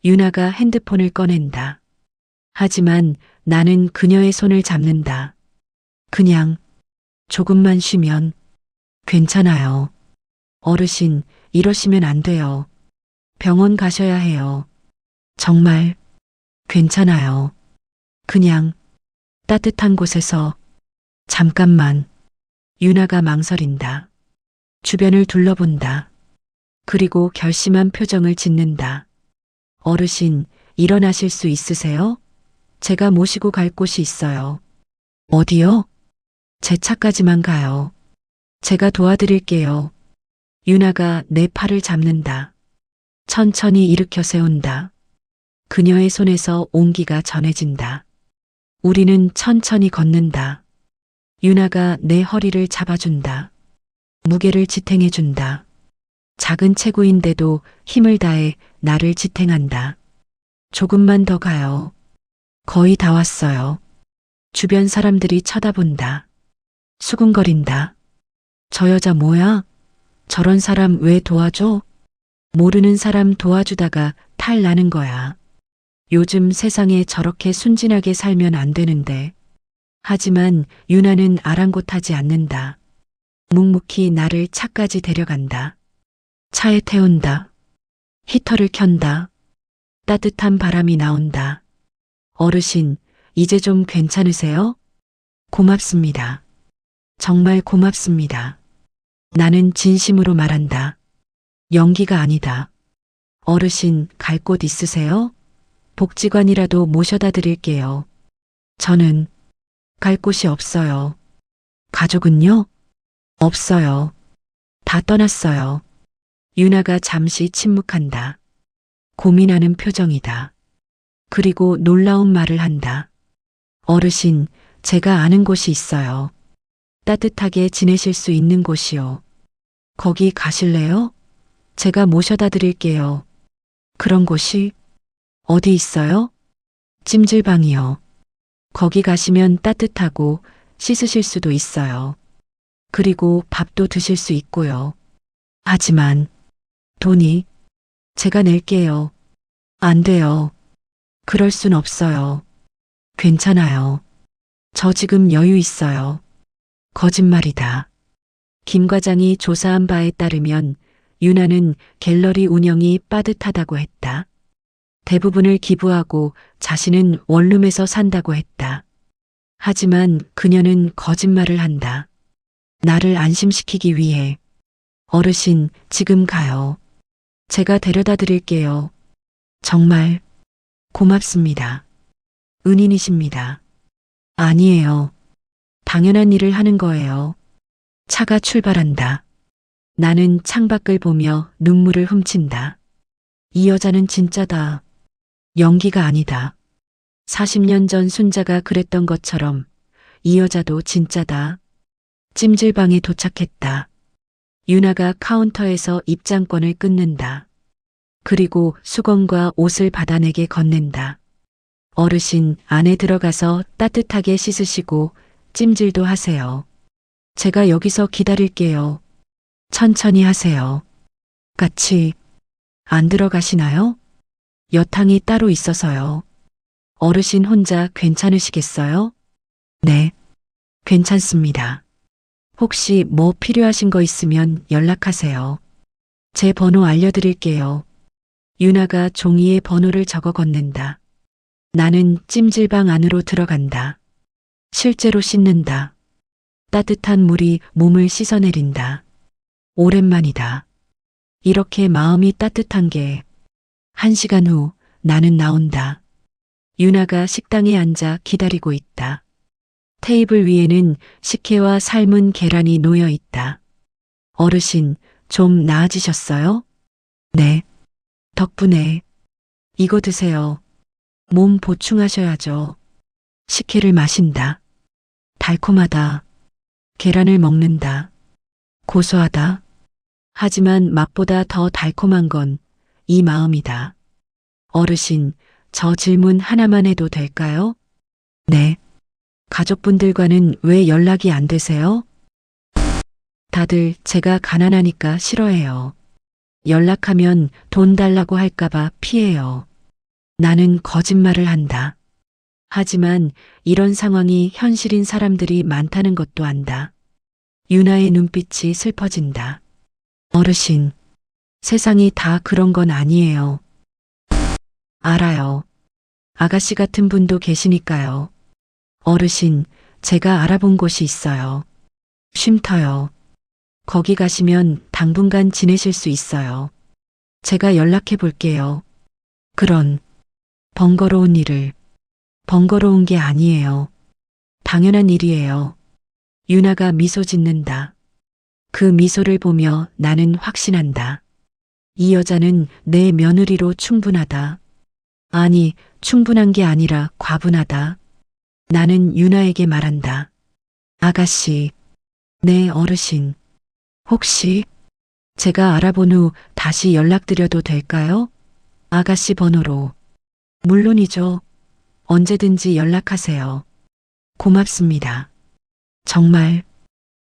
유나가 핸드폰을 꺼낸다. 하지만 나는 그녀의 손을 잡는다. 그냥 조금만 쉬면 괜찮아요. 어르신, 이러시면 안 돼요. 병원 가셔야 해요. 정말 괜찮아요. 그냥 따뜻한 곳에서 잠깐만. 유나가 망설인다. 주변을 둘러본다. 그리고 결심한 표정을 짓는다. 어르신, 일어나실 수 있으세요? 제가 모시고 갈 곳이 있어요. 어디요? 제 차까지만 가요. 제가 도와드릴게요. 유나가 내 팔을 잡는다. 천천히 일으켜 세운다. 그녀의 손에서 온기가 전해진다. 우리는 천천히 걷는다. 유나가 내 허리를 잡아준다. 무게를 지탱해준다. 작은 체구인데도 힘을 다해 나를 지탱한다. 조금만 더 가요. 거의 다 왔어요. 주변 사람들이 쳐다본다. 수군거린다. 저 여자 뭐야? 저런 사람 왜 도와줘? 모르는 사람 도와주다가 탈 나는 거야. 요즘 세상에 저렇게 순진하게 살면 안 되는데. 하지만 유나는 아랑곳하지 않는다. 묵묵히 나를 차까지 데려간다. 차에 태운다. 히터를 켠다. 따뜻한 바람이 나온다. 어르신, 이제 좀 괜찮으세요? 고맙습니다. 정말 고맙습니다. 나는 진심으로 말한다. 연기가 아니다. 어르신 갈 곳 있으세요? 복지관이라도 모셔다 드릴게요. 저는 갈 곳이 없어요. 가족은요? 없어요. 다 떠났어요. 유나가 잠시 침묵한다. 고민하는 표정이다. 그리고 놀라운 말을 한다. 어르신, 제가 아는 곳이 있어요. 따뜻하게 지내실 수 있는 곳이요. 거기 가실래요? 제가 모셔다 드릴게요. 그런 곳이 어디 있어요? 찜질방이요. 거기 가시면 따뜻하고 씻으실 수도 있어요. 그리고 밥도 드실 수 있고요. 하지만 돈이 제가 낼게요. 안 돼요. 그럴 순 없어요. 괜찮아요. 저 지금 여유 있어요. 거짓말이다. 김 과장이 조사한 바에 따르면 유나는 갤러리 운영이 빠듯하다고 했다. 대부분을 기부하고 자신은 원룸에서 산다고 했다. 하지만 그녀는 거짓말을 한다. 나를 안심시키기 위해. 어르신, 지금 가요. 제가 데려다 드릴게요. 정말 고맙습니다. 은인이십니다. 아니에요. 당연한 일을 하는 거예요. 차가 출발한다. 나는 창밖을 보며 눈물을 훔친다. 이 여자는 진짜다. 연기가 아니다. 40년 전 순자가 그랬던 것처럼 이 여자도 진짜다. 찜질방에 도착했다. 유나가 카운터에서 입장권을 끊는다. 그리고 수건과 옷을 받아 내게 건넨다. 어르신, 안에 들어가서 따뜻하게 씻으시고 찜질도 하세요. 제가 여기서 기다릴게요. 천천히 하세요. 같이 안 들어가시나요? 여탕이 따로 있어서요. 어르신 혼자 괜찮으시겠어요? 네, 괜찮습니다. 혹시 뭐 필요하신 거 있으면 연락하세요. 제 번호 알려드릴게요. 유나가 종이에 번호를 적어 건넨다. 나는 찜질방 안으로 들어간다. 실제로 씻는다. 따뜻한 물이 몸을 씻어내린다. 오랜만이다. 이렇게 마음이 따뜻한 게. 1시간 후 나는 나온다. 유나가 식당에 앉아 기다리고 있다. 테이블 위에는 식혜와 삶은 계란이 놓여 있다. 어르신, 좀 나아지셨어요? 네. 덕분에. 이거 드세요. 몸 보충하셔야죠. 식혜를 마신다. 달콤하다. 계란을 먹는다. 고소하다. 하지만 맛보다 더 달콤한 건 이 마음이다. 어르신, 저 질문 하나만 해도 될까요? 네. 가족분들과는 왜 연락이 안 되세요? 다들 제가 가난하니까 싫어해요. 연락하면 돈 달라고 할까봐 피해요. 나는 거짓말을 한다. 하지만 이런 상황이 현실인 사람들이 많다는 것도 안다. 유나의 눈빛이 슬퍼진다. 어르신, 세상이 다 그런 건 아니에요. 알아요. 아가씨 같은 분도 계시니까요. 어르신, 제가 알아본 곳이 있어요. 쉼터요. 거기 가시면 당분간 지내실 수 있어요. 제가 연락해 볼게요. 그런 번거로운 일을. 번거로운 게 아니에요. 당연한 일이에요. 유나가 미소 짓는다. 그 미소를 보며 나는 확신한다. 이 여자는 내 며느리로 충분하다. 아니, 충분한 게 아니라 과분하다. 나는 유나에게 말한다. 아가씨, 네 어르신. 혹시 제가 알아본 후 다시 연락드려도 될까요? 아가씨 번호로. 물론이죠. 언제든지 연락하세요. 고맙습니다. 정말,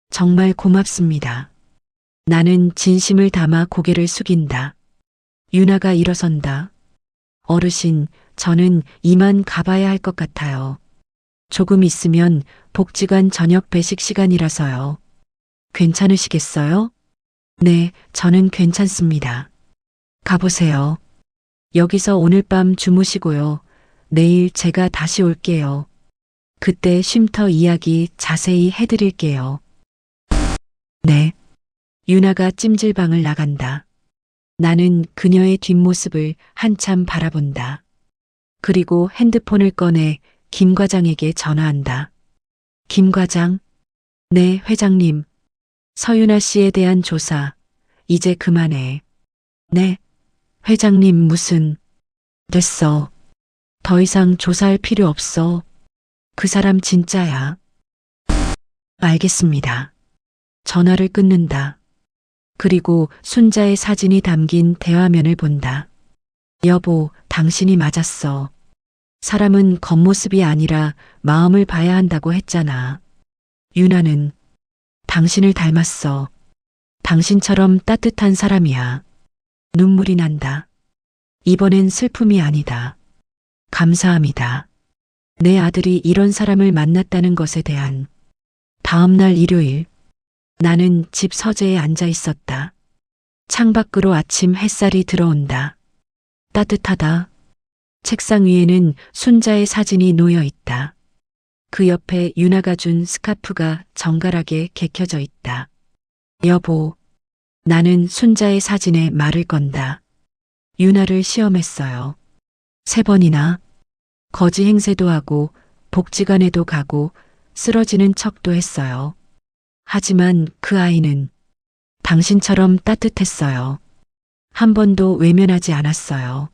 정말 고맙습니다. 나는 진심을 담아 고개를 숙인다. 유나가 일어선다. 어르신, 저는 이만 가봐야 할 것 같아요. 조금 있으면 복지관 저녁 배식 시간이라서요. 괜찮으시겠어요? 네, 저는 괜찮습니다. 가보세요. 여기서 오늘 밤 주무시고요. 내일 제가 다시 올게요. 그때 쉼터 이야기 자세히 해드릴게요. 네. 유나가 찜질방을 나간다. 나는 그녀의 뒷모습을 한참 바라본다. 그리고 핸드폰을 꺼내 김 과장에게 전화한다. 김 과장? 네, 회장님. 서윤아 씨에 대한 조사, 이제 그만해. 네, 회장님 무슨, 됐어. 더 이상 조사할 필요 없어. 그 사람 진짜야. 알겠습니다. 전화를 끊는다. 그리고 순자의 사진이 담긴 대화면을 본다. 여보, 당신이 맞았어. 사람은 겉모습이 아니라 마음을 봐야 한다고 했잖아. 유나는 당신을 닮았어. 당신처럼 따뜻한 사람이야. 눈물이 난다. 이번엔 슬픔이 아니다. 감사합니다. 내 아들이 이런 사람을 만났다는 것에 대한. 다음 날 일요일, 나는 집 서재에 앉아 있었다. 창밖으로 아침 햇살이 들어온다. 따뜻하다. 책상 위에는 순자의 사진이 놓여 있다. 그 옆에 유나가 준 스카프가 정갈하게 개켜져 있다. 여보, 나는 순자의 사진에 말을 건다. 유나를 시험했어요. 3번이나. 거지 행세도 하고 복지관에도 가고 쓰러지는 척도 했어요. 하지만 그 아이는 당신처럼 따뜻했어요. 한 번도 외면하지 않았어요.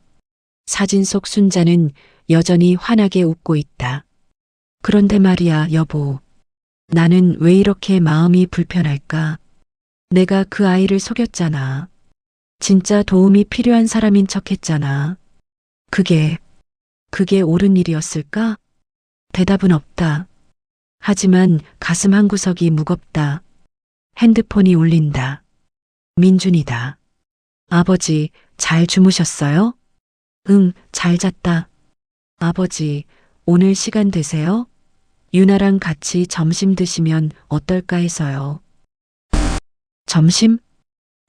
사진 속 순자는 여전히 환하게 웃고 있다. 그런데 말이야, 여보. 나는 왜 이렇게 마음이 불편할까? 내가 그 아이를 속였잖아. 진짜 도움이 필요한 사람인 척 했잖아. 그게 옳은 일이었을까? 대답은 없다. 하지만 가슴 한구석이 무겁다. 핸드폰이 울린다. 민준이다. 아버지, 잘 주무셨어요? 응, 잘 잤다. 아버지, 오늘 시간 되세요? 유나랑 같이 점심 드시면 어떨까 해서요. 점심?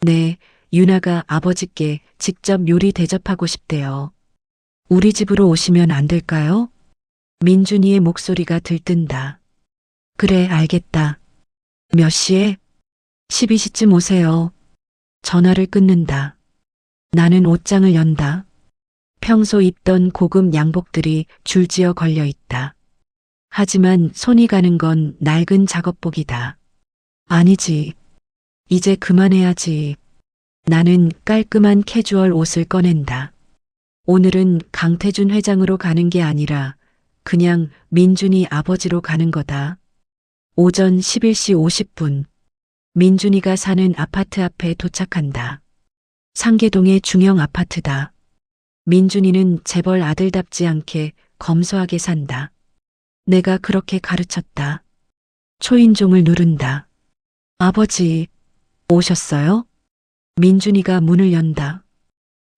네, 유나가 아버지께 직접 요리 대접하고 싶대요. 우리 집으로 오시면 안 될까요? 민준이의 목소리가 들뜬다. 그래, 알겠다. 몇 시에? 12시쯤 오세요. 전화를 끊는다. 나는 옷장을 연다. 평소 입던 고급 양복들이 줄지어 걸려 있다. 하지만 손이 가는 건 낡은 작업복이다. 아니지. 이제 그만해야지. 나는 깔끔한 캐주얼 옷을 꺼낸다. 오늘은 강태준 회장으로 가는 게 아니라 그냥 민준이 아버지로 가는 거다. 오전 11시 50분. 민준이가 사는 아파트 앞에 도착한다. 상계동의 중형 아파트다. 민준이는 재벌 아들답지 않게 검소하게 산다. 내가 그렇게 가르쳤다. 초인종을 누른다. 아버지, 오셨어요? 민준이가 문을 연다.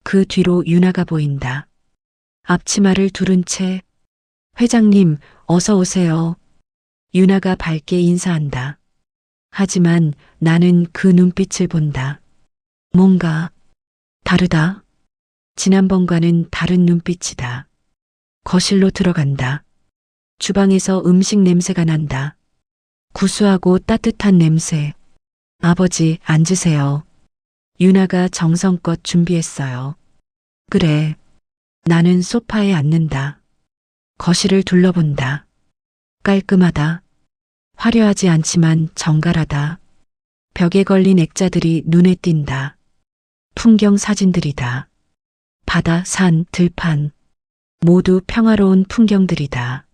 그 뒤로 유나가 보인다. 앞치마를 두른 채, 회장님, 어서 오세요. 유나가 밝게 인사한다. 하지만 나는 그 눈빛을 본다. 뭔가 다르다. 지난번과는 다른 눈빛이다. 거실로 들어간다. 주방에서 음식 냄새가 난다. 구수하고 따뜻한 냄새. 아버지, 앉으세요. 유나가 정성껏 준비했어요. 그래. 나는 소파에 앉는다. 거실을 둘러본다. 깔끔하다. 화려하지 않지만 정갈하다. 벽에 걸린 액자들이 눈에 띈다. 풍경 사진들이다. 바다, 산, 들판. 모두 평화로운 풍경들이다.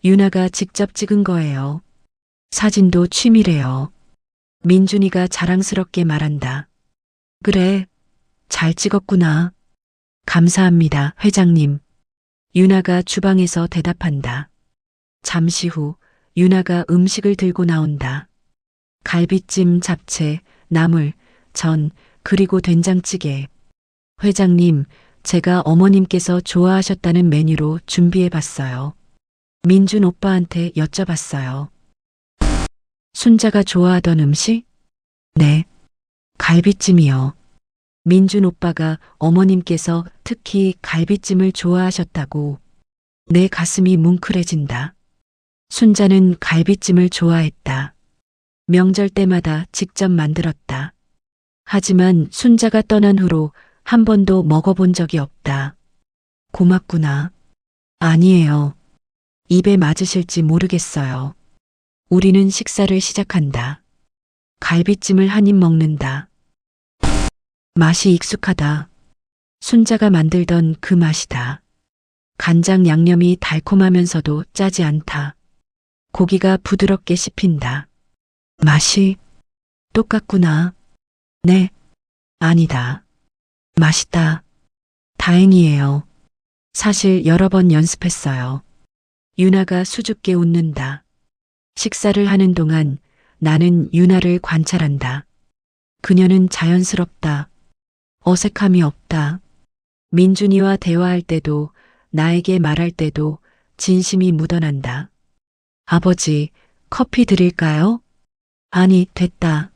유나가 직접 찍은 거예요. 사진도 취미래요. 민준이가 자랑스럽게 말한다. 그래, 잘 찍었구나. 감사합니다, 회장님. 유나가 주방에서 대답한다. 잠시 후 유나가 음식을 들고 나온다. 갈비찜, 잡채, 나물, 전, 그리고 된장찌개. 회장님, 제가 어머님께서 좋아하셨다는 메뉴로 준비해봤어요. 민준 오빠한테 여쭤봤어요. 순자가 좋아하던 음식? 네, 갈비찜이요. 민준 오빠가 어머님께서 특히 갈비찜을 좋아하셨다고. 내 가슴이 뭉클해진다. 순자는 갈비찜을 좋아했다. 명절 때마다 직접 만들었다. 하지만 순자가 떠난 후로 한 번도 먹어본 적이 없다. 고맙구나. 아니에요. 입에 맞으실지 모르겠어요. 우리는 식사를 시작한다. 갈비찜을 한 입 먹는다. 맛이 익숙하다. 순자가 만들던 그 맛이다. 간장 양념이 달콤하면서도 짜지 않다. 고기가 부드럽게 씹힌다. 맛이 똑같구나. 네, 아니다. 맛있다. 다행이에요. 사실 여러 번 연습했어요. 유나가 수줍게 웃는다. 식사를 하는 동안 나는 유나를 관찰한다. 그녀는 자연스럽다. 어색함이 없다. 민준이와 대화할 때도 나에게 말할 때도 진심이 묻어난다. 아버지, 커피 드릴까요? 아니, 됐다.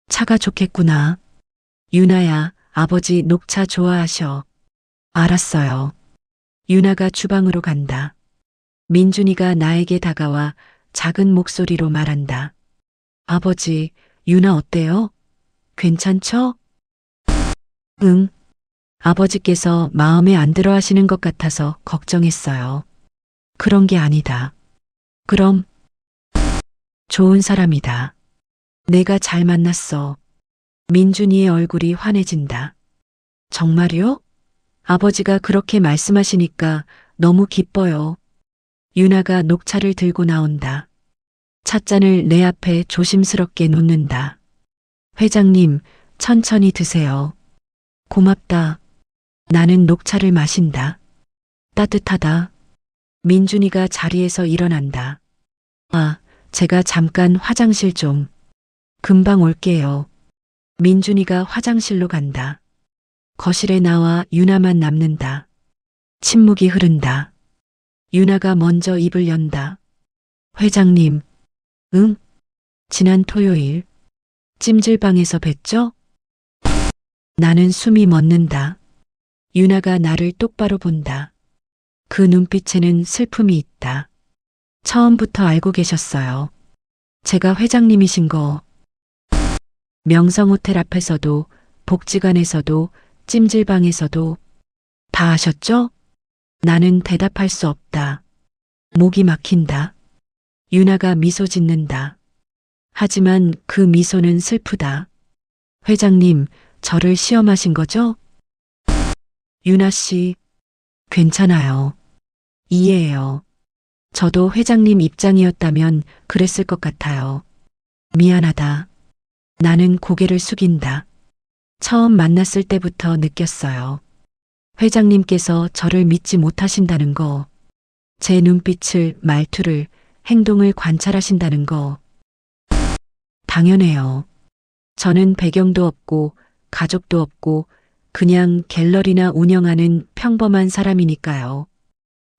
차가 좋겠구나. 유나야, 아버지 녹차 좋아하셔. 알았어요. 유나가 주방으로 간다. 민준이가 나에게 다가와 작은 목소리로 말한다. 아버지, 유나 어때요? 괜찮죠? 응. 아버지께서 마음에 안 들어 하시는 것 같아서 걱정했어요. 그런 게 아니다. 그럼 좋은 사람이다. 내가 잘 만났어. 민준이의 얼굴이 환해진다. 정말요? 아버지가 그렇게 말씀하시니까 너무 기뻐요. 유나가 녹차를 들고 나온다. 찻잔을 내 앞에 조심스럽게 놓는다. 회장님, 천천히 드세요. 고맙다. 나는 녹차를 마신다. 따뜻하다. 민준이가 자리에서 일어난다. 아, 제가 잠깐 화장실 좀. 금방 올게요. 민준이가 화장실로 간다. 거실에 나와 유나만 남는다. 침묵이 흐른다. 유나가 먼저 입을 연다. 회장님, 응? 지난 토요일 찜질방에서 뵀죠? 나는 숨이 멎는다. 유나가 나를 똑바로 본다. 그 눈빛에는 슬픔이 있다. 처음부터 알고 계셨어요. 제가 회장님이신 거. 명성호텔 앞에서도, 복지관에서도, 찜질방에서도 다 아셨죠? 나는 대답할 수 없다. 목이 막힌다. 유나가 미소 짓는다. 하지만 그 미소는 슬프다. 회장님, 저를 시험하신 거죠? 유나 씨, 괜찮아요. 이해해요. 저도 회장님 입장이었다면 그랬을 것 같아요. 미안하다. 나는 고개를 숙인다. 처음 만났을 때부터 느꼈어요. 회장님께서 저를 믿지 못하신다는 거, 제 눈빛을, 말투를, 행동을 관찰하신다는 거. 당연해요. 저는 배경도 없고, 가족도 없고, 그냥 갤러리나 운영하는 평범한 사람이니까요.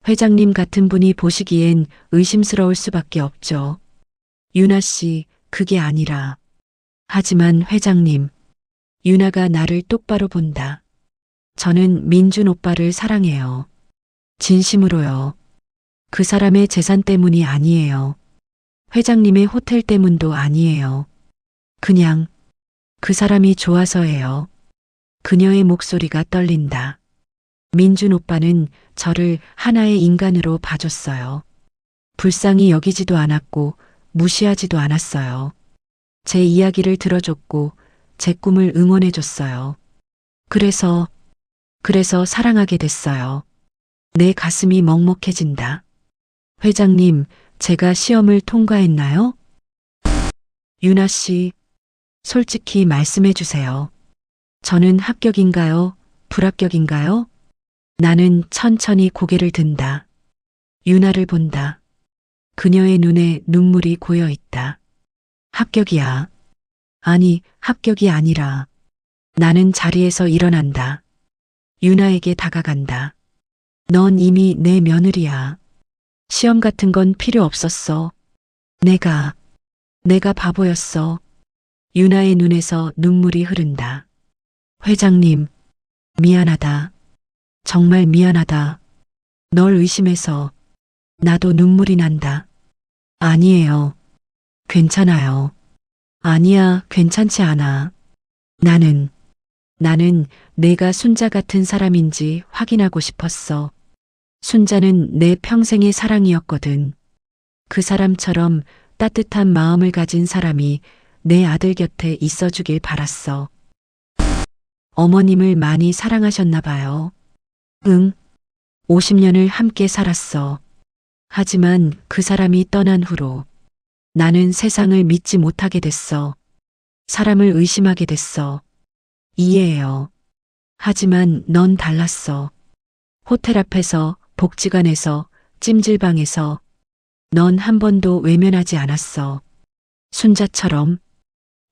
회장님 같은 분이 보시기엔 의심스러울 수밖에 없죠. 유나 씨, 그게 아니라. 하지만 회장님, 유나가 나를 똑바로 본다. 저는 민준 오빠를 사랑해요. 진심으로요. 그 사람의 재산 때문이 아니에요. 회장님의 호텔 때문도 아니에요. 그냥 그 사람이 좋아서예요. 그녀의 목소리가 떨린다. 민준 오빠는 저를 하나의 인간으로 봐줬어요. 불쌍히 여기지도 않았고 무시하지도 않았어요. 제 이야기를 들어줬고 제 꿈을 응원해줬어요. 그래서 사랑하게 됐어요. 내 가슴이 먹먹해진다. 회장님, 제가 시험을 통과했나요? 유나 씨, 솔직히 말씀해 주세요. 저는 합격인가요? 불합격인가요? 나는 천천히 고개를 든다. 유나를 본다. 그녀의 눈에 눈물이 고여 있다. 합격이야. 아니, 합격이 아니라. 나는 자리에서 일어난다. 유나에게 다가간다. 넌 이미 내 며느리야. 시험 같은 건 필요 없었어. 내가 바보였어. 유나의 눈에서 눈물이 흐른다. 회장님, 미안하다. 정말 미안하다. 널 의심해서 나도 눈물이 난다. 아니에요. 괜찮아요. 아니야, 괜찮지 않아. 나는 내가 순자 같은 사람인지 확인하고 싶었어. 순자는 내 평생의 사랑이었거든. 그 사람처럼 따뜻한 마음을 가진 사람이 내 아들 곁에 있어주길 바랐어. 어머님을 많이 사랑하셨나 봐요. 응. 50년을 함께 살았어. 하지만 그 사람이 떠난 후로 나는 세상을 믿지 못하게 됐어. 사람을 의심하게 됐어. 이해해요. 하지만 넌 달랐어. 호텔 앞에서, 복지관에서, 찜질방에서 넌 한 번도 외면하지 않았어. 순자처럼.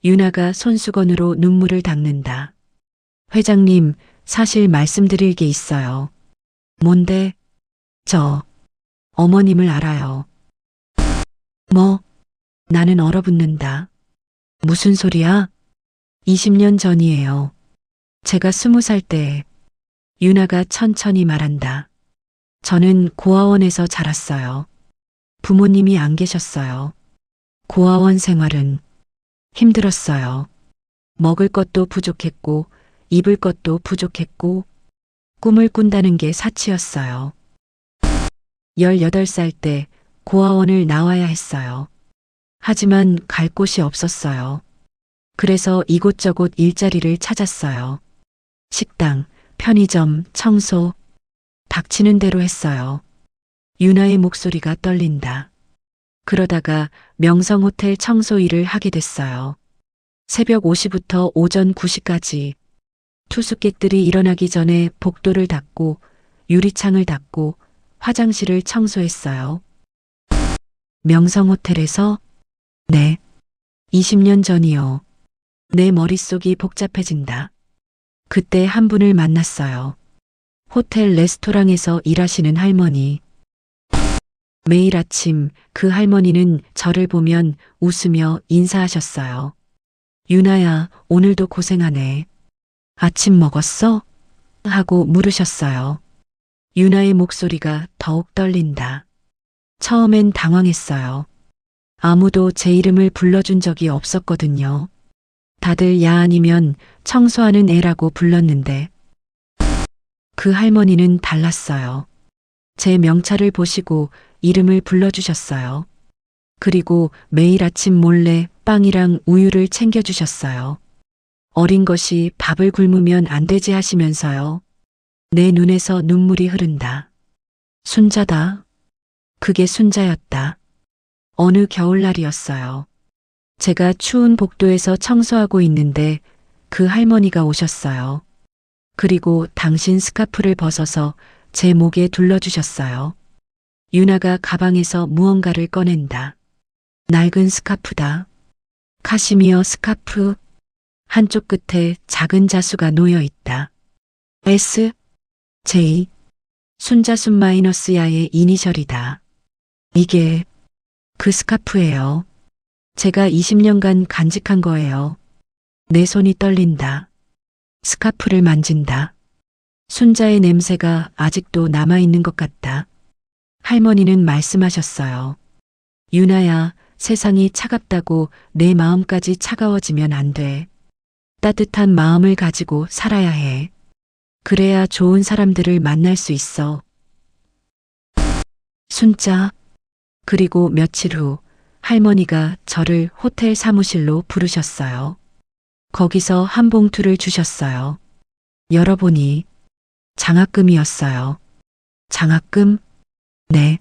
유나가 손수건으로 눈물을 닦는다. 회장님, 사실 말씀드릴 게 있어요. 뭔데? 저 어머님을 알아요. 뭐? 나는 얼어붙는다. 무슨 소리야? 20년 전이에요. 제가 20살 때. 유나가 천천히 말한다. 저는 고아원에서 자랐어요. 부모님이 안 계셨어요. 고아원 생활은 힘들었어요. 먹을 것도 부족했고, 입을 것도 부족했고, 꿈을 꾼다는 게 사치였어요. 18살 때 고아원을 나와야 했어요. 하지만 갈 곳이 없었어요. 그래서 이곳저곳 일자리를 찾았어요. 식당, 편의점, 청소, 닥치는 대로 했어요. 유나의 목소리가 떨린다. 그러다가 명성호텔 청소 일을 하게 됐어요. 새벽 5시부터 오전 9시까지 투숙객들이 일어나기 전에 복도를 닦고 유리창을 닦고 화장실을 청소했어요. 명성호텔에서? 네. 20년 전이요. 내 머릿속이 복잡해진다. 그때 한 분을 만났어요. 호텔 레스토랑에서 일하시는 할머니. 매일 아침 그 할머니는 저를 보면 웃으며 인사하셨어요. 유나야, 오늘도 고생하네. 아침 먹었어? 하고 물으셨어요. 유나의 목소리가 더욱 떨린다. 처음엔 당황했어요. 아무도 제 이름을 불러준 적이 없었거든요. 다들 야 아니면 청소하는 애라고 불렀는데 그 할머니는 달랐어요. 제 명찰을 보시고 이름을 불러주셨어요. 그리고 매일 아침 몰래 빵이랑 우유를 챙겨주셨어요. 어린 것이 밥을 굶으면 안 되지 하시면서요. 내 눈에서 눈물이 흐른다. 순자다. 그게 순자였다. 어느 겨울날이었어요. 제가 추운 복도에서 청소하고 있는데 그 할머니가 오셨어요. 그리고 당신 스카프를 벗어서 제 목에 둘러주셨어요. 유나가 가방에서 무언가를 꺼낸다. 낡은 스카프다. 카시미어 스카프. 한쪽 끝에 작은 자수가 놓여 있다. S, J, 순자순 마이너스 야의 이니셜이다. 이게 그 스카프예요. 제가 20년간 간직한 거예요. 내 손이 떨린다. 스카프를 만진다. 순자의 냄새가 아직도 남아있는 것 같다. 할머니는 말씀하셨어요. 유나야, 세상이 차갑다고 내 마음까지 차가워지면 안 돼. 따뜻한 마음을 가지고 살아야 해. 그래야 좋은 사람들을 만날 수 있어. 순자. 그리고 며칠 후 할머니가 저를 호텔 사무실로 부르셨어요. 거기서 한 봉투를 주셨어요. 열어보니 장학금이었어요. 장학금? 네.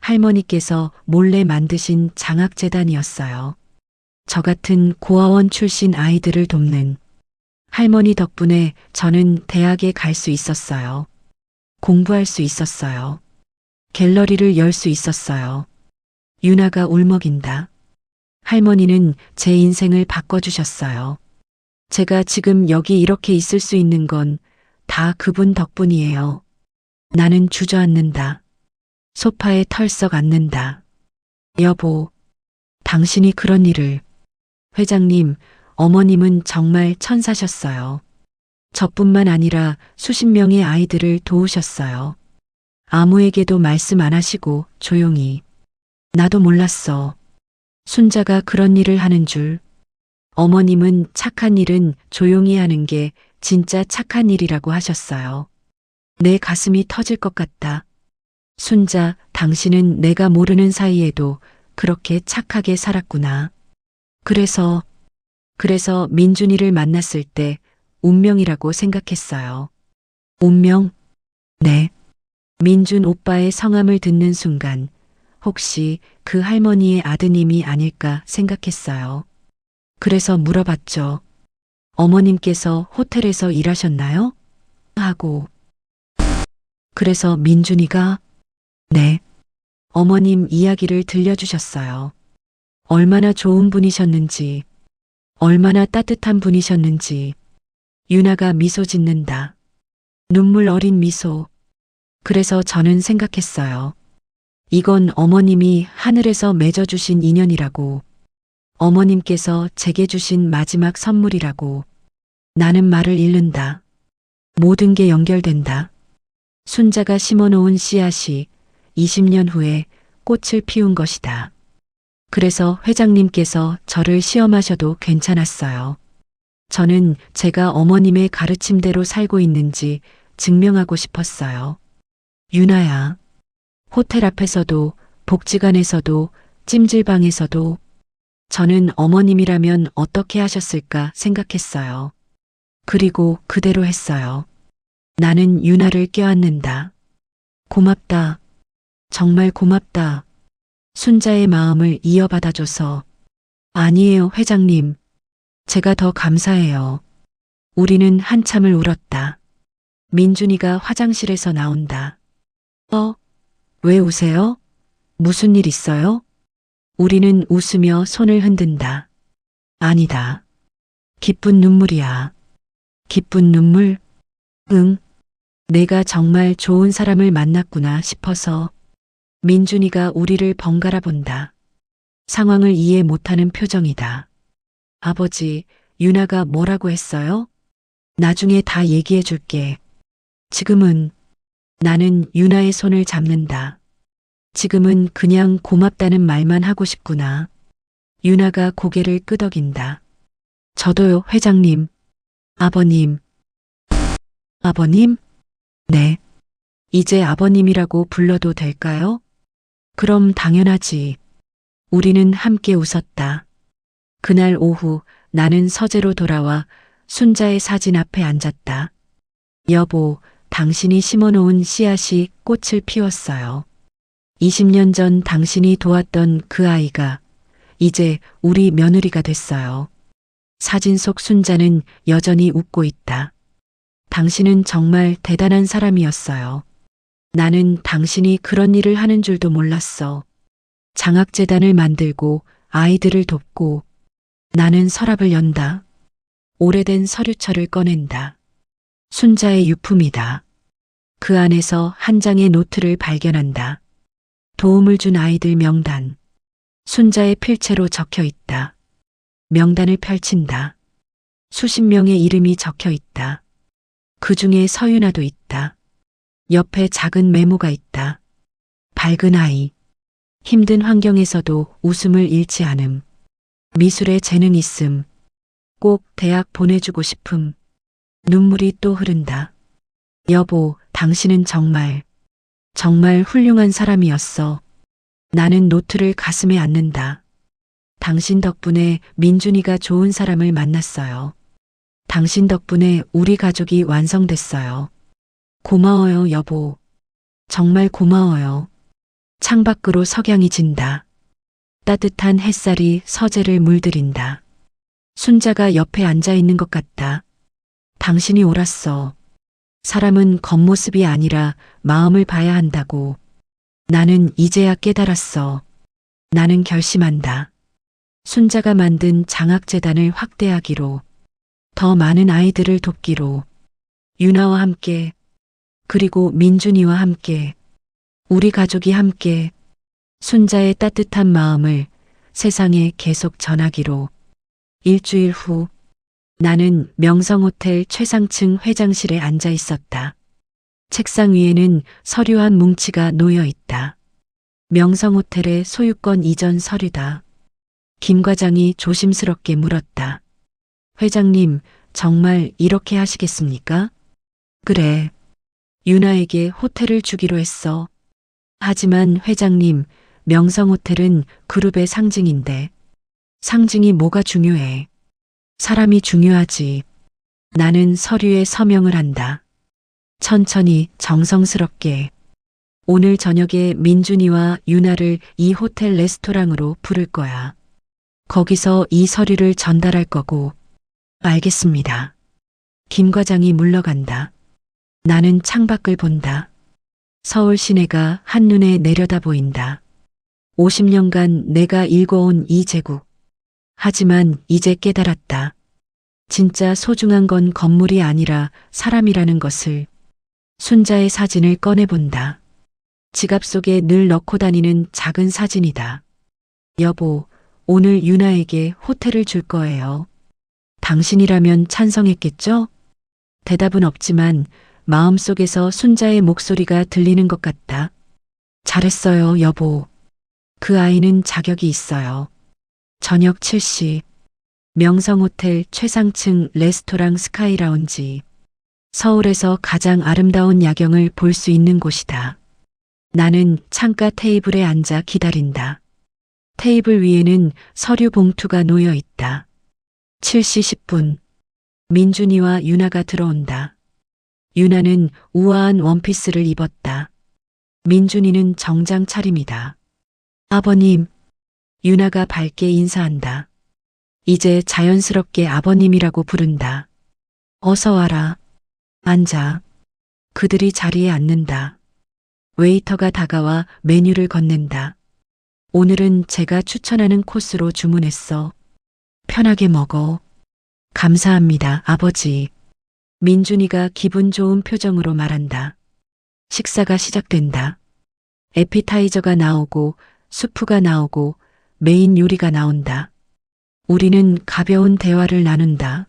할머니께서 몰래 만드신 장학재단이었어요. 저 같은 고아원 출신 아이들을 돕는 할머니 덕분에 저는 대학에 갈 수 있었어요. 공부할 수 있었어요. 갤러리를 열 수 있었어요. 유나가 울먹인다. 할머니는 제 인생을 바꿔주셨어요. 제가 지금 여기 이렇게 있을 수 있는 건 다 그분 덕분이에요. 나는 주저앉는다. 소파에 털썩 앉는다. 여보, 당신이 그런 일을. 회장님, 어머님은 정말 천사셨어요. 저뿐만 아니라 수십 명의 아이들을 도우셨어요. 아무에게도 말씀 안 하시고 조용히. 나도 몰랐어. 순자가 그런 일을 하는 줄. 어머님은 착한 일은 조용히 하는 게 진짜 착한 일이라고 하셨어요. 내 가슴이 터질 것 같다. 순자, 당신은 내가 모르는 사이에도 그렇게 착하게 살았구나. 그래서 민준이를 만났을 때 운명이라고 생각했어요. 운명? 네. 민준 오빠의 성함을 듣는 순간 혹시 그 할머니의 아드님이 아닐까 생각했어요. 그래서 물어봤죠. 어머님께서 호텔에서 일하셨나요? 하고. 그래서 민준이가 네. 어머님 이야기를 들려주셨어요. 얼마나 좋은 분이셨는지, 얼마나 따뜻한 분이셨는지. 유나가 미소 짓는다. 눈물 어린 미소. 그래서 저는 생각했어요. 이건 어머님이 하늘에서 맺어주신 인연이라고. 어머님께서 제게 주신 마지막 선물이라고. 나는 말을 잃는다. 모든 게 연결된다. 순자가 심어놓은 씨앗이 20년 후에 꽃을 피운 것이다. 그래서 회장님께서 저를 시험하셔도 괜찮았어요. 저는 제가 어머님의 가르침대로 살고 있는지 증명하고 싶었어요. 유나야. 호텔 앞에서도, 복지관에서도, 찜질방에서도 저는 어머님이라면 어떻게 하셨을까 생각했어요. 그리고 그대로 했어요. 나는 유나를 껴안는다. 고맙다. 정말 고맙다. 순자의 마음을 이어받아줘서. 아니에요, 회장님. 제가 더 감사해요. 우리는 한참을 울었다. 민준이가 화장실에서 나온다. 왜 우세요? 무슨 일 있어요? 우리는 웃으며 손을 흔든다. 아니다. 기쁜 눈물이야. 기쁜 눈물? 응. 내가 정말 좋은 사람을 만났구나 싶어서. 민준이가 우리를 번갈아 본다. 상황을 이해 못하는 표정이다. 아버지, 유나가 뭐라고 했어요? 나중에 다 얘기해 줄게. 지금은 나는 유나의 손을 잡는다. 지금은 그냥 고맙다는 말만 하고 싶구나. 유나가 고개를 끄덕인다. 저도요, 회장님. 아버님. 아버님? 네. 이제 아버님이라고 불러도 될까요? 그럼 당연하지. 우리는 함께 웃었다. 그날 오후 나는 서재로 돌아와 순자의 사진 앞에 앉았다. 여보, 당신이 심어놓은 씨앗이 꽃을 피웠어요. 20년 전 당신이 도왔던 그 아이가 이제 우리 며느리가 됐어요. 사진 속 순자는 여전히 웃고 있다. 당신은 정말 대단한 사람이었어요. 나는 당신이 그런 일을 하는 줄도 몰랐어. 장학재단을 만들고 아이들을 돕고. 나는 서랍을 연다. 오래된 서류철을 꺼낸다. 순자의 유품이다. 그 안에서 한 장의 노트를 발견한다. 도움을 준 아이들 명단. 순자의 필체로 적혀 있다. 명단을 펼친다. 수십 명의 이름이 적혀 있다. 그 중에 서윤아도 있다. 옆에 작은 메모가 있다. 밝은 아이. 힘든 환경에서도 웃음을 잃지 않음. 미술에 재능 있음. 꼭 대학 보내주고 싶음. 눈물이 또 흐른다. 여보, 당신은 정말 훌륭한 사람이었어. 나는 노트를 가슴에 안는다. 당신 덕분에 민준이가 좋은 사람을 만났어요. 당신 덕분에 우리 가족이 완성됐어요. 고마워요, 여보. 정말 고마워요. 창밖으로 석양이 진다. 따뜻한 햇살이 서재를 물들인다. 순자가 옆에 앉아 있는 것 같다. 당신이 옳았어. 사람은 겉모습이 아니라 마음을 봐야 한다고. 나는 이제야 깨달았어. 나는 결심한다. 순자가 만든 장학재단을 확대하기로. 더 많은 아이들을 돕기로. 유나와 함께, 그리고 민준이와 함께, 우리 가족이 함께 순자의 따뜻한 마음을 세상에 계속 전하기로. 일주일 후 나는 명성호텔 최상층 회장실에 앉아 있었다. 책상 위에는 서류 한 뭉치가 놓여 있다. 명성호텔의 소유권 이전 서류다. 김 과장이 조심스럽게 물었다. 회장님, 정말 이렇게 하시겠습니까? 그래. 유나에게 호텔을 주기로 했어. 하지만 회장님, 명성호텔은 그룹의 상징인데. 상징이 뭐가 중요해? 사람이 중요하지. 나는 서류에 서명을 한다. 천천히 정성스럽게. 오늘 저녁에 민준이와 유나를 이 호텔 레스토랑으로 부를 거야. 거기서 이 서류를 전달할 거고. 알겠습니다. 김 과장이 물러간다. 나는 창밖을 본다. 서울 시내가 한눈에 내려다 보인다. 50년간 내가 읽어온 이 제국. 하지만 이제 깨달았다. 진짜 소중한 건 건물이 아니라 사람이라는 것을. 순자의 사진을 꺼내본다. 지갑 속에 늘 넣고 다니는 작은 사진이다. 여보, 오늘 유나에게 호텔을 줄 거예요. 당신이라면 찬성했겠죠? 대답은 없지만 마음속에서 순자의 목소리가 들리는 것 같다. 잘했어요, 여보. 그 아이는 자격이 있어요. 저녁 7시. 명성호텔 최상층 레스토랑 스카이라운지. 서울에서 가장 아름다운 야경을 볼 수 있는 곳이다. 나는 창가 테이블에 앉아 기다린다. 테이블 위에는 서류 봉투가 놓여 있다. 7시 10분. 민준이와 유나가 들어온다. 유나는 우아한 원피스를 입었다. 민준이는 정장 차림이다. 아버님. 유나가 밝게 인사한다. 이제 자연스럽게 아버님이라고 부른다. 어서 와라. 앉아. 그들이 자리에 앉는다. 웨이터가 다가와 메뉴를 건넨다. 오늘은 제가 추천하는 코스로 주문했어. 편하게 먹어. 감사합니다, 아버지. 민준이가 기분 좋은 표정으로 말한다. 식사가 시작된다. 에피타이저가 나오고 수프가 나오고 메인 요리가 나온다. 우리는 가벼운 대화를 나눈다.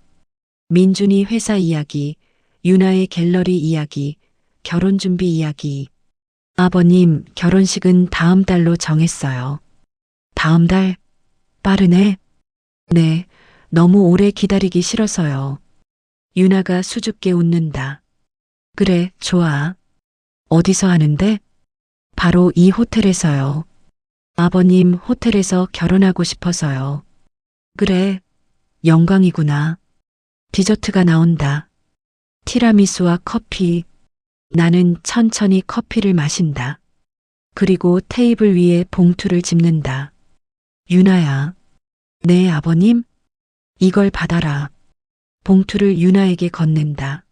민준이 회사 이야기, 유나의 갤러리 이야기, 결혼 준비 이야기. 아버님, 결혼식은 다음 달로 정했어요. 다음 달? 빠르네? 네, 너무 오래 기다리기 싫어서요. 유나가 수줍게 웃는다. 그래, 좋아. 어디서 하는데? 바로 이 호텔에서요. 아버님, 호텔에서 결혼하고 싶어서요. 그래, 영광이구나. 디저트가 나온다. 티라미수와 커피. 나는 천천히 커피를 마신다. 그리고 테이블 위에 봉투를 집는다. 유나야. 네, 아버님? 이걸 받아라. 봉투를 유나에게 건넨다.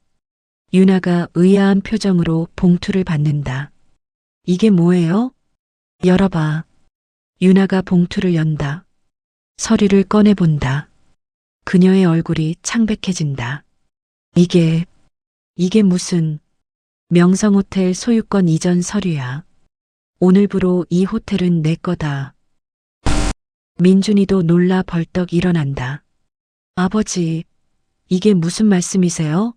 유나가 의아한 표정으로 봉투를 받는다. 이게 뭐예요? 열어봐. 유나가 봉투를 연다. 서류를 꺼내본다. 그녀의 얼굴이 창백해진다. 이게 무슨 명성호텔 소유권 이전 서류야. 오늘부로 이 호텔은 내 거다. 민준이도 놀라 벌떡 일어난다. 아버지, 이게 무슨 말씀이세요?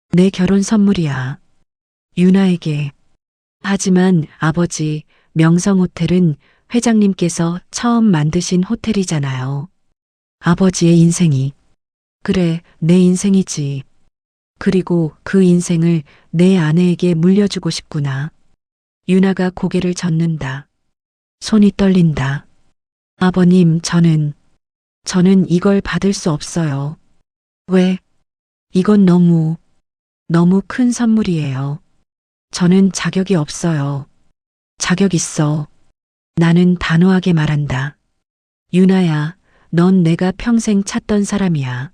내 결혼 선물이야. 유나에게. 하지만 아버지, 명성호텔은 회장님께서 처음 만드신 호텔이잖아요. 아버지의 인생이. 그래, 내 인생이지. 그리고 그 인생을 내 아내에게 물려주고 싶구나. 유나가 고개를 젓는다. 손이 떨린다. 아버님, 저는 이걸 받을 수 없어요. 왜? 이건 너무 큰 선물이에요. 저는 자격이 없어요. 자격 있어. 나는 단호하게 말한다. 유나야, 넌 내가 평생 찾던 사람이야.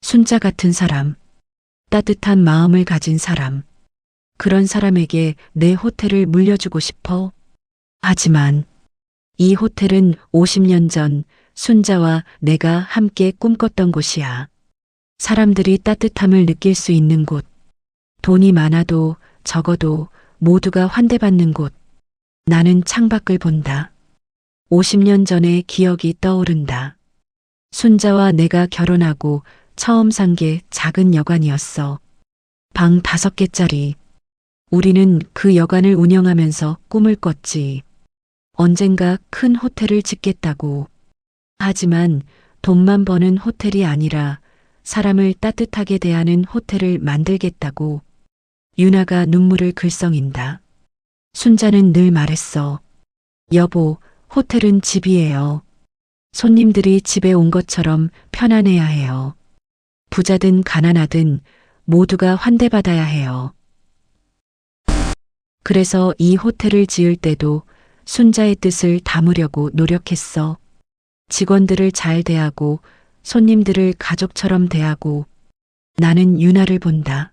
순자 같은 사람. 따뜻한 마음을 가진 사람. 그런 사람에게 내 호텔을 물려주고 싶어. 하지만 이 호텔은 50년 전 순자와 내가 함께 꿈꿨던 곳이야. 사람들이 따뜻함을 느낄 수 있는 곳. 돈이 많아도 적어도 모두가 환대받는 곳. 나는 창밖을 본다. 50년 전의 기억이 떠오른다. 순자와 내가 결혼하고 처음 산 게 작은 여관이었어. 방 5개짜리. 우리는 그 여관을 운영하면서 꿈을 꿨지. 언젠가 큰 호텔을 짓겠다고. 하지만 돈만 버는 호텔이 아니라 사람을 따뜻하게 대하는 호텔을 만들겠다고 유나가 눈물을 글썽인다. 순자는 늘 말했어. 여보, 호텔은 집이에요. 손님들이 집에 온 것처럼 편안해야 해요. 부자든 가난하든 모두가 환대받아야 해요. 그래서 이 호텔을 지을 때도 순자의 뜻을 담으려고 노력했어. 직원들을 잘 대하고 손님들을 가족처럼 대하고 나는 유나를 본다.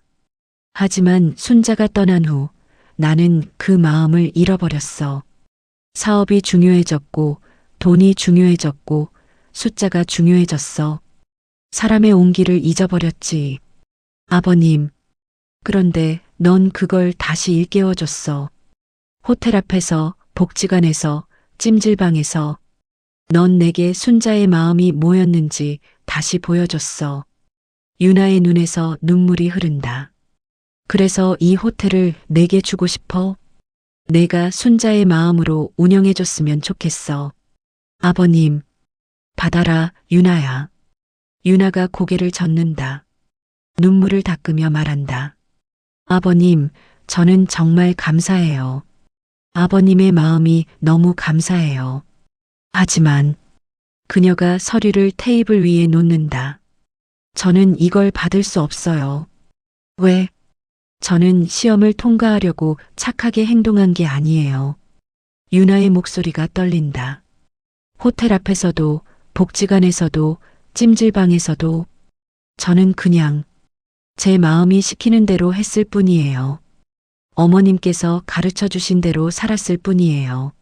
하지만 순자가 떠난 후 나는 그 마음을 잃어버렸어. 사업이 중요해졌고 돈이 중요해졌고 숫자가 중요해졌어. 사람의 온기를 잊어버렸지. 아버님, 그런데 넌 그걸 다시 일깨워줬어. 호텔 앞에서, 복지관에서, 찜질방에서 넌 내게 순자의 마음이 뭐였는지 다시 보여줬어. 유나의 눈에서 눈물이 흐른다. 그래서 이 호텔을 내게 주고 싶어. 내가 순자의 마음으로 운영해줬으면 좋겠어. 아버님, 받아라, 유나야. 유나가 고개를 젓는다. 눈물을 닦으며 말한다. 아버님, 저는 정말 감사해요. 아버님의 마음이 너무 감사해요. 하지만 그녀가 서류를 테이블 위에 놓는다. 저는 이걸 받을 수 없어요. 왜? 저는 시험을 통과하려고 착하게 행동한 게 아니에요. 유나의 목소리가 떨린다. 호텔 앞에서도, 복지관에서도, 찜질방에서도 저는 그냥 제 마음이 시키는 대로 했을 뿐이에요. 어머님께서 가르쳐 주신 대로 살았을 뿐이에요.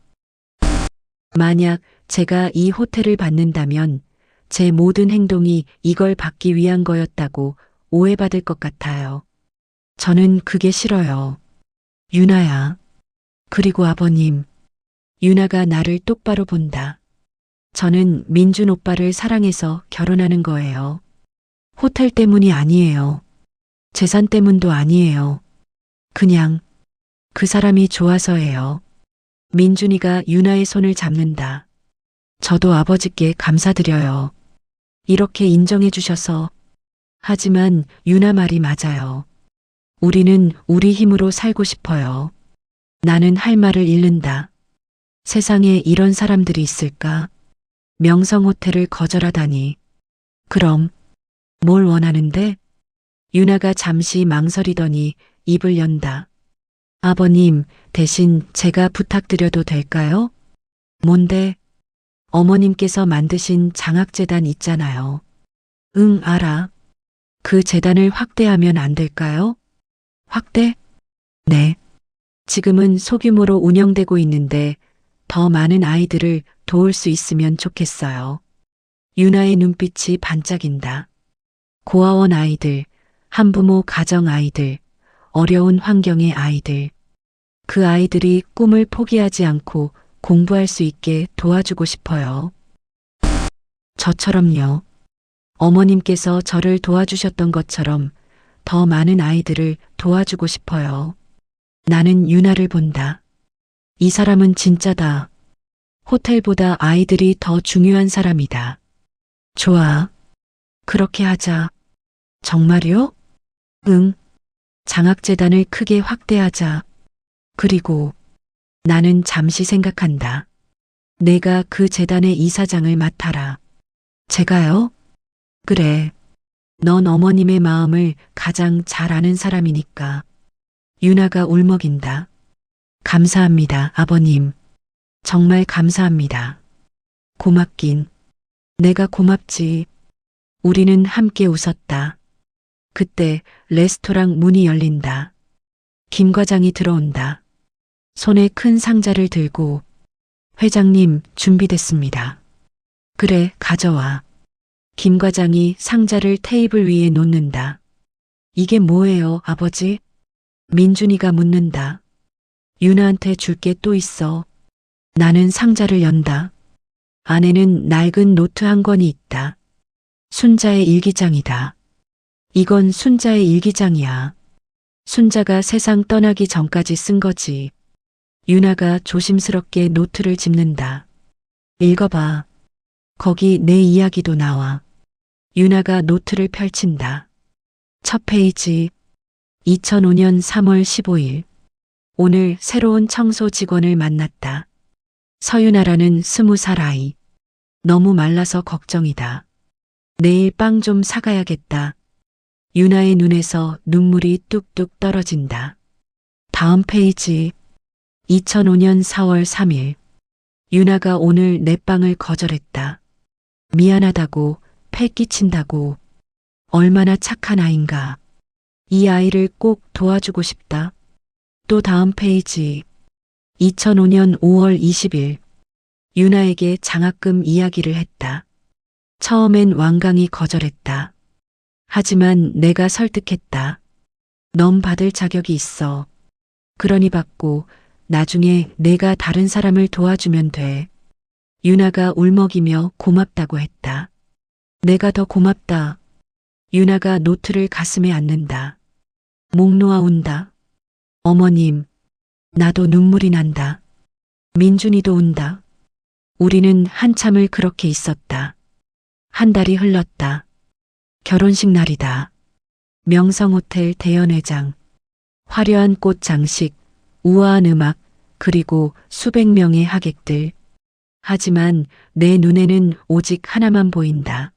만약 제가 이 호텔을 받는다면 제 모든 행동이 이걸 받기 위한 거였다고 오해받을 것 같아요. 저는 그게 싫어요. 유나야. 그리고 아버님. 유나가 나를 똑바로 본다. 저는 민준 오빠를 사랑해서 결혼하는 거예요. 호텔 때문이 아니에요. 재산 때문도 아니에요. 그냥 그 사람이 좋아서예요. 민준이가 유나의 손을 잡는다. 저도 아버지께 감사드려요. 이렇게 인정해 주셔서. 하지만 유나 말이 맞아요. 우리는 우리 힘으로 살고 싶어요. 나는 할 말을 잃는다. 세상에 이런 사람들이 있을까? 명성호텔을 거절하다니. 그럼 뭘 원하는데? 유나가 잠시 망설이더니 입을 연다. 아버님, 대신 제가 부탁드려도 될까요? 뭔데? 어머님께서 만드신 장학재단 있잖아요. 응, 알아. 그 재단을 확대하면 안 될까요? 확대? 네. 지금은 소규모로 운영되고 있는데 더 많은 아이들을 도울 수 있으면 좋겠어요. 유나의 눈빛이 반짝인다. 고아원 아이들, 한부모 가정 아이들, 어려운 환경의 아이들. 그 아이들이 꿈을 포기하지 않고 공부할 수 있게 도와주고 싶어요. 저처럼요. 어머님께서 저를 도와주셨던 것처럼 더 많은 아이들을 도와주고 싶어요. 나는 유나를 본다. 이 사람은 진짜다. 호텔보다 아이들이 더 중요한 사람이다. 좋아. 그렇게 하자. 정말요? 응. 장학재단을 크게 확대하자. 그리고 나는 잠시 생각한다. 내가 그 재단의 이사장을 맡아라. 제가요? 그래. 넌 어머님의 마음을 가장 잘 아는 사람이니까. 유나가 울먹인다. 감사합니다, 아버님. 정말 감사합니다. 고맙긴. 내가 고맙지. 우리는 함께 웃었다. 그때 레스토랑 문이 열린다. 김 과장이 들어온다. 손에 큰 상자를 들고 회장님 준비됐습니다. 그래, 가져와. 김 과장이 상자를 테이블 위에 놓는다. 이게 뭐예요, 아버지? 민준이가 묻는다. 유나한테 줄 게 또 있어. 나는 상자를 연다. 안에는 낡은 노트 한 권이 있다. 순자의 일기장이다. 이건 순자의 일기장이야. 순자가 세상 떠나기 전까지 쓴 거지. 유나가 조심스럽게 노트를 집는다. 읽어봐. 거기 내 이야기도 나와. 유나가 노트를 펼친다. 첫 페이지. 2005년 3월 15일. 오늘 새로운 청소 직원을 만났다. 서유나라는 20살 아이. 너무 말라서 걱정이다. 내일 빵 좀 사가야겠다. 유나의 눈에서 눈물이 뚝뚝 떨어진다. 다음 페이지. 2005년 4월 3일. 유나가 오늘 내 빵을 거절했다. 미안하다고, 패 끼친다고. 얼마나 착한 아인가. 이 아이를 꼭 도와주고 싶다. 또 다음 페이지. 2005년 5월 20일. 유나에게 장학금 이야기를 했다. 처음엔 완강히 거절했다. 하지만 내가 설득했다. 넌 받을 자격이 있어. 그러니 받고 나중에 내가 다른 사람을 도와주면 돼. 유나가 울먹이며 고맙다고 했다. 내가 더 고맙다. 유나가 노트를 가슴에 안는다. 목 놓아 운다. 어머님, 나도 눈물이 난다. 민준이도 운다. 우리는 한참을 그렇게 있었다. 한 달이 흘렀다. 결혼식 날이다. 명성호텔 대연회장. 화려한 꽃 장식, 우아한 음악, 그리고 수백 명의 하객들. 하지만 내 눈에는 오직 하나만 보인다.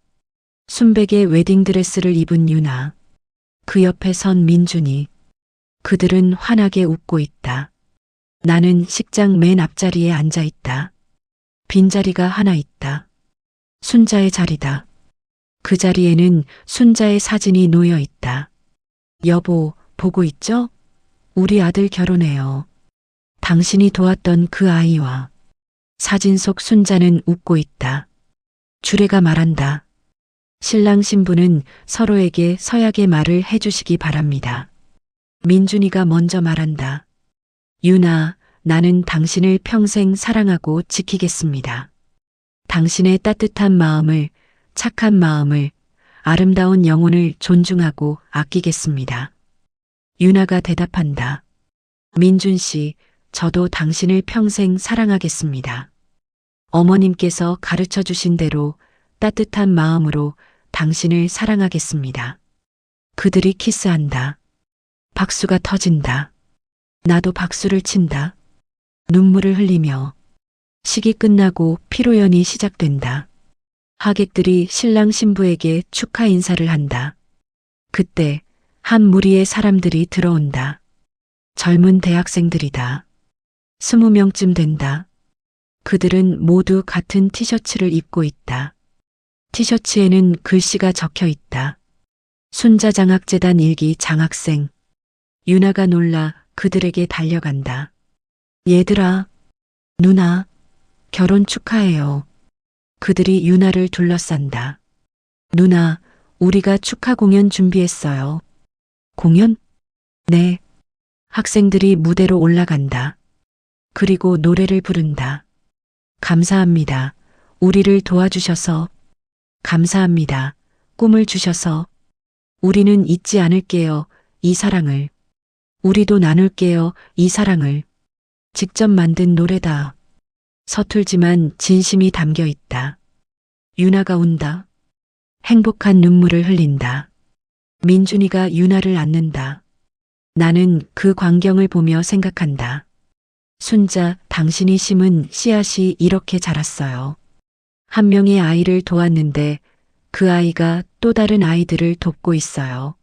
순백의 웨딩드레스를 입은 유나. 그 옆에 선 민준이. 그들은 환하게 웃고 있다. 나는 식장 맨 앞자리에 앉아 있다. 빈자리가 하나 있다. 순자의 자리다. 그 자리에는 순자의 사진이 놓여 있다. 여보, 보고 있죠? 우리 아들 결혼해요. 당신이 도왔던 그 아이와. 사진 속 순자는 웃고 있다. 주례가 말한다. 신랑 신부는 서로에게 서약의 말을 해주시기 바랍니다. 민준이가 먼저 말한다. 유나, 나는 당신을 평생 사랑하고 지키겠습니다. 당신의 따뜻한 마음을, 착한 마음을, 아름다운 영혼을 존중하고 아끼겠습니다. 유나가 대답한다. 민준 씨, 저도 당신을 평생 사랑하겠습니다. 어머님께서 가르쳐 주신 대로 따뜻한 마음으로 당신을 사랑하겠습니다. 그들이 키스한다. 박수가 터진다. 나도 박수를 친다. 눈물을 흘리며. 식이 끝나고 피로연이 시작된다. 하객들이 신랑 신부에게 축하 인사를 한다. 그때 한 무리의 사람들이 들어온다. 젊은 대학생들이다. 20명쯤 된다. 그들은 모두 같은 티셔츠를 입고 있다. 티셔츠에는 글씨가 적혀 있다. 순자장학재단 일기 장학생. 유나가 놀라 그들에게 달려간다. 얘들아, 누나, 결혼 축하해요. 그들이 유나를 둘러싼다. 누나, 우리가 축하 공연 준비했어요. 공연? 네. 학생들이 무대로 올라간다. 그리고 노래를 부른다. 감사합니다. 우리를 도와주셔서. 감사합니다. 꿈을 주셔서. 우리는 잊지 않을게요. 이 사랑을. 우리도 나눌게요. 이 사랑을. 직접 만든 노래다. 서툴지만 진심이 담겨 있다. 유나가 운다. 행복한 눈물을 흘린다. 민준이가 유나를 안는다. 나는 그 광경을 보며 생각한다. 순자, 당신이 심은 씨앗이 이렇게 자랐어요. 한 명의 아이를 도왔는데 그 아이가 또 다른 아이들을 돕고 있어요.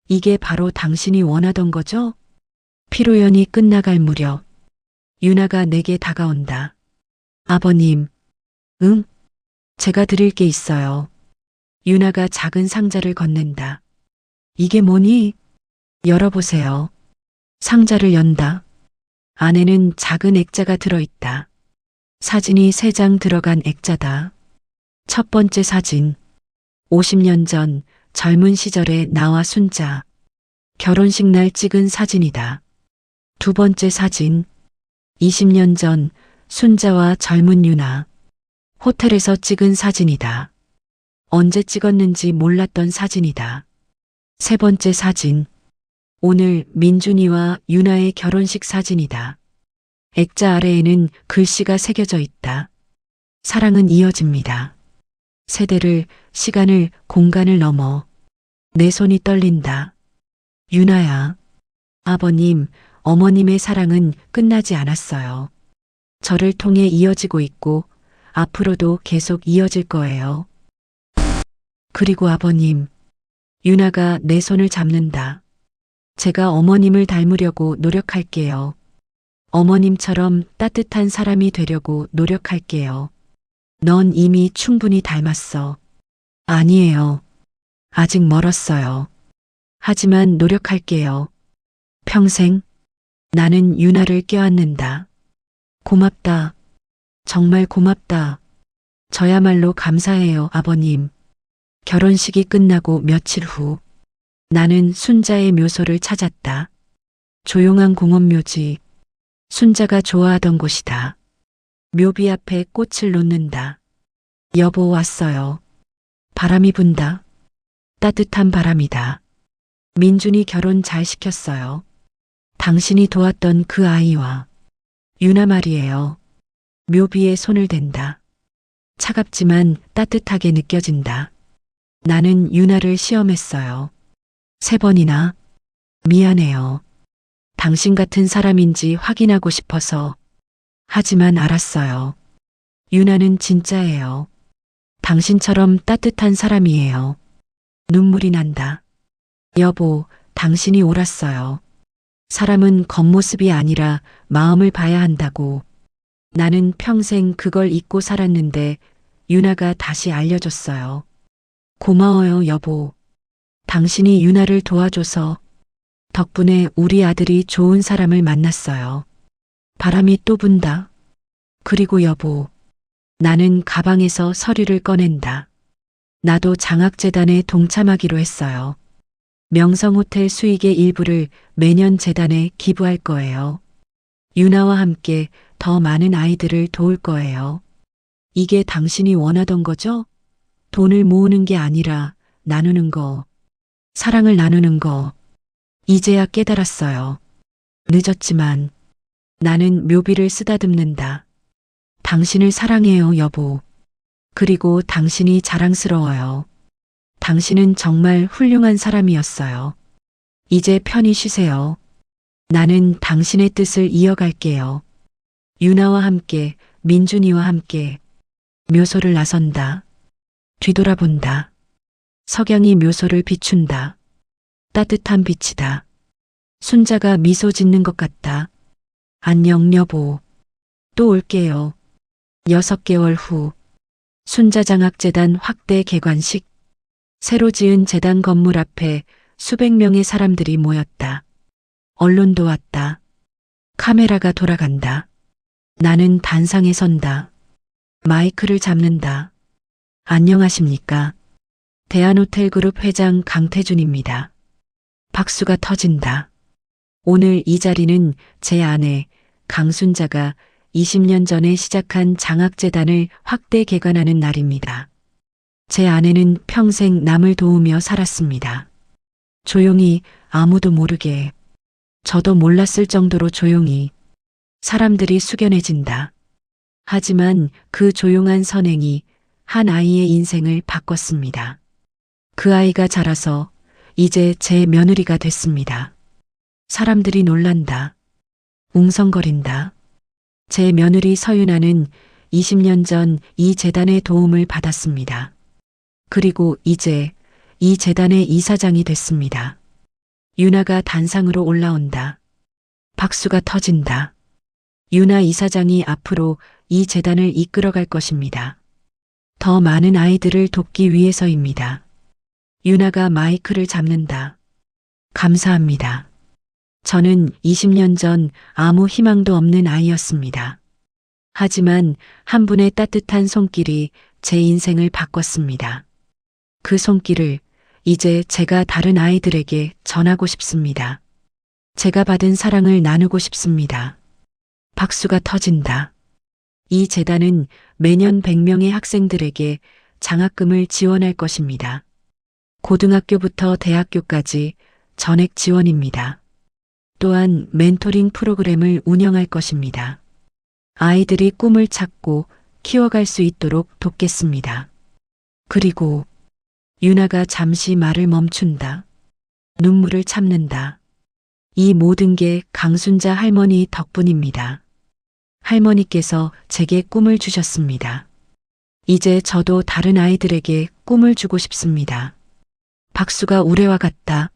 이게 바로 당신이 원하던 거죠? 피로연이 끝나갈 무렵 유나가 내게 다가온다. 아버님, 응? 제가 드릴 게 있어요. 유나가 작은 상자를 건넨다. 이게 뭐니? 열어보세요. 상자를 연다. 안에는 작은 액자가 들어있다. 사진이 3장 들어간 액자다. 첫 번째 사진. 50년 전 젊은 시절의 나와 순자. 결혼식 날 찍은 사진이다. 두 번째 사진. 20년 전 순자와 젊은 유나. 호텔에서 찍은 사진이다. 언제 찍었는지 몰랐던 사진이다. 세 번째 사진. 오늘 민준이와 유나의 결혼식 사진이다. 액자 아래에는 글씨가 새겨져 있다. 사랑은 이어집니다. 세대를, 시간을, 공간을 넘어 내 손이 떨린다. 유나야, 아버님, 어머님의 사랑은 끝나지 않았어요. 저를 통해 이어지고 있고 앞으로도 계속 이어질 거예요. 그리고 아버님, 유나가 내 손을 잡는다. 제가 어머님을 닮으려고 노력할게요. 어머님처럼 따뜻한 사람이 되려고 노력할게요. 넌 이미 충분히 닮았어. 아니에요. 아직 멀었어요. 하지만 노력할게요. 평생 나는 유나를 껴안는다. 고맙다. 정말 고맙다. 저야말로 감사해요, 아버님. 결혼식이 끝나고 며칠 후 나는 순자의 묘소를 찾았다. 조용한 공원 묘지. 순자가 좋아하던 곳이다. 묘비 앞에 꽃을 놓는다. 여보 왔어요. 바람이 분다. 따뜻한 바람이다. 민준이 결혼 잘 시켰어요. 당신이 도왔던 그 아이와 유나 말이에요. 묘비에 손을 댄다. 차갑지만 따뜻하게 느껴진다. 나는 유나를 시험했어요. 3번이나. 미안해요. 당신 같은 사람인지 확인하고 싶어서. 하지만 알았어요. 유나는 진짜예요. 당신처럼 따뜻한 사람이에요. 눈물이 난다. 여보, 당신이 옳았어요. 사람은 겉모습이 아니라 마음을 봐야 한다고. 나는 평생 그걸 잊고 살았는데 유나가 다시 알려줬어요. 고마워요, 여보. 당신이 유나를 도와줘서 덕분에 우리 아들이 좋은 사람을 만났어요. 바람이 또 분다. 그리고 여보, 나는 가방에서 서류를 꺼낸다. 나도 장학재단에 동참하기로 했어요. 명성호텔 수익의 일부를 매년 재단에 기부할 거예요. 유나와 함께 더 많은 아이들을 도울 거예요. 이게 당신이 원하던 거죠? 돈을 모으는 게 아니라 나누는 거, 사랑을 나누는 거. 이제야 깨달았어요. 늦었지만 나는 묘비를 쓰다듬는다. 당신을 사랑해요, 여보. 그리고 당신이 자랑스러워요. 당신은 정말 훌륭한 사람이었어요. 이제 편히 쉬세요. 나는 당신의 뜻을 이어갈게요. 유나와 함께, 민준이와 함께 묘소를 나선다. 뒤돌아본다. 석양이 묘소를 비춘다. 따뜻한 빛이다. 순자가 미소 짓는 것 같다. 안녕, 여보. 또 올게요. 6개월 후 순자장학재단 확대 개관식. 새로 지은 재단 건물 앞에 수백 명의 사람들이 모였다. 언론도 왔다. 카메라가 돌아간다. 나는 단상에 선다. 마이크를 잡는다. 안녕하십니까. 대한호텔그룹 회장 강태준입니다. 박수가 터진다. 오늘 이 자리는 제 아내 강순자가 20년 전에 시작한 장학재단을 확대 개관하는 날입니다. 제 아내는 평생 남을 도우며 살았습니다. 조용히, 아무도 모르게, 저도 몰랐을 정도로 조용히. 사람들이 숙연해진다. 하지만 그 조용한 선행이 한 아이의 인생을 바꿨습니다. 그 아이가 자라서 이제 제 며느리가 됐습니다. 사람들이 놀란다. 웅성거린다. 제 며느리 서윤아는 20년 전 이 재단의 도움을 받았습니다. 그리고 이제 이 재단의 이사장이 됐습니다. 유나가 단상으로 올라온다. 박수가 터진다. 유나 이사장이 앞으로 이 재단을 이끌어갈 것입니다. 더 많은 아이들을 돕기 위해서입니다. 유나가 마이크를 잡는다. 감사합니다. 저는 20년 전 아무 희망도 없는 아이였습니다. 하지만 한 분의 따뜻한 손길이 제 인생을 바꿨습니다. 그 손길을 이제 제가 다른 아이들에게 전하고 싶습니다. 제가 받은 사랑을 나누고 싶습니다. 박수가 터진다. 이 재단은 매년 100명의 학생들에게 장학금을 지원할 것입니다. 고등학교부터 대학교까지 전액 지원입니다. 또한 멘토링 프로그램을 운영할 것입니다. 아이들이 꿈을 찾고 키워갈 수 있도록 돕겠습니다. 그리고 유나가 잠시 말을 멈춘다. 눈물을 참는다. 이 모든 게 강순자 할머니 덕분입니다. 할머니께서 제게 꿈을 주셨습니다. 이제 저도 다른 아이들에게 꿈을 주고 싶습니다. 박수가 우레와 같다.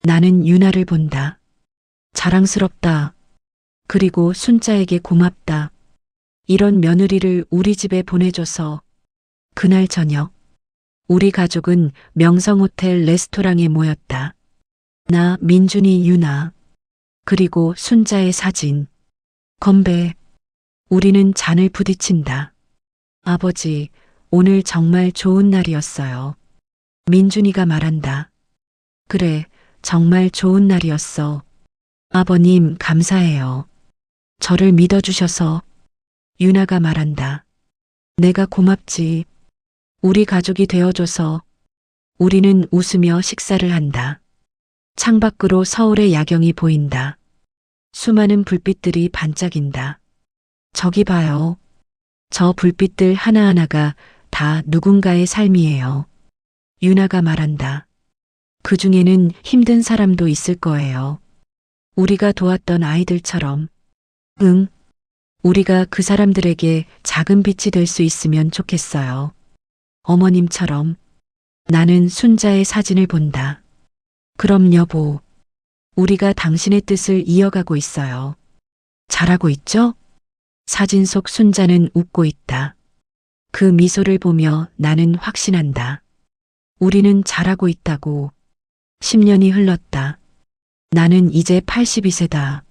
나는 유나를 본다. 자랑스럽다. 그리고 순자에게 고맙다. 이런 며느리를 우리 집에 보내줘서. 그날 저녁 우리 가족은 명성호텔 레스토랑에 모였다. 나, 민준이, 유나, 그리고 순자의 사진. 건배. 우리는 잔을 부딪힌다. 아버지, 오늘 정말 좋은 날이었어요. 민준이가 말한다. 그래, 정말 좋은 날이었어. 아버님, 감사해요. 저를 믿어주셔서. 유나가 말한다. 내가 고맙지. 우리 가족이 되어줘서. 우리는 웃으며 식사를 한다. 창밖으로 서울의 야경이 보인다. 수많은 불빛들이 반짝인다. 저기 봐요. 저 불빛들 하나하나가 다 누군가의 삶이에요. 유나가 말한다. 그 중에는 힘든 사람도 있을 거예요. 우리가 도왔던 아이들처럼. 응. 우리가 그 사람들에게 작은 빛이 될 수 있으면 좋겠어요. 어머님처럼. 나는 순자의 사진을 본다. 그럼 여보, 우리가 당신의 뜻을 이어가고 있어요. 잘하고 있죠? 사진 속 순자는 웃고 있다. 그 미소를 보며 나는 확신한다. 우리는 잘하고 있다고. 10년이 흘렀다. 나는 이제 82세다.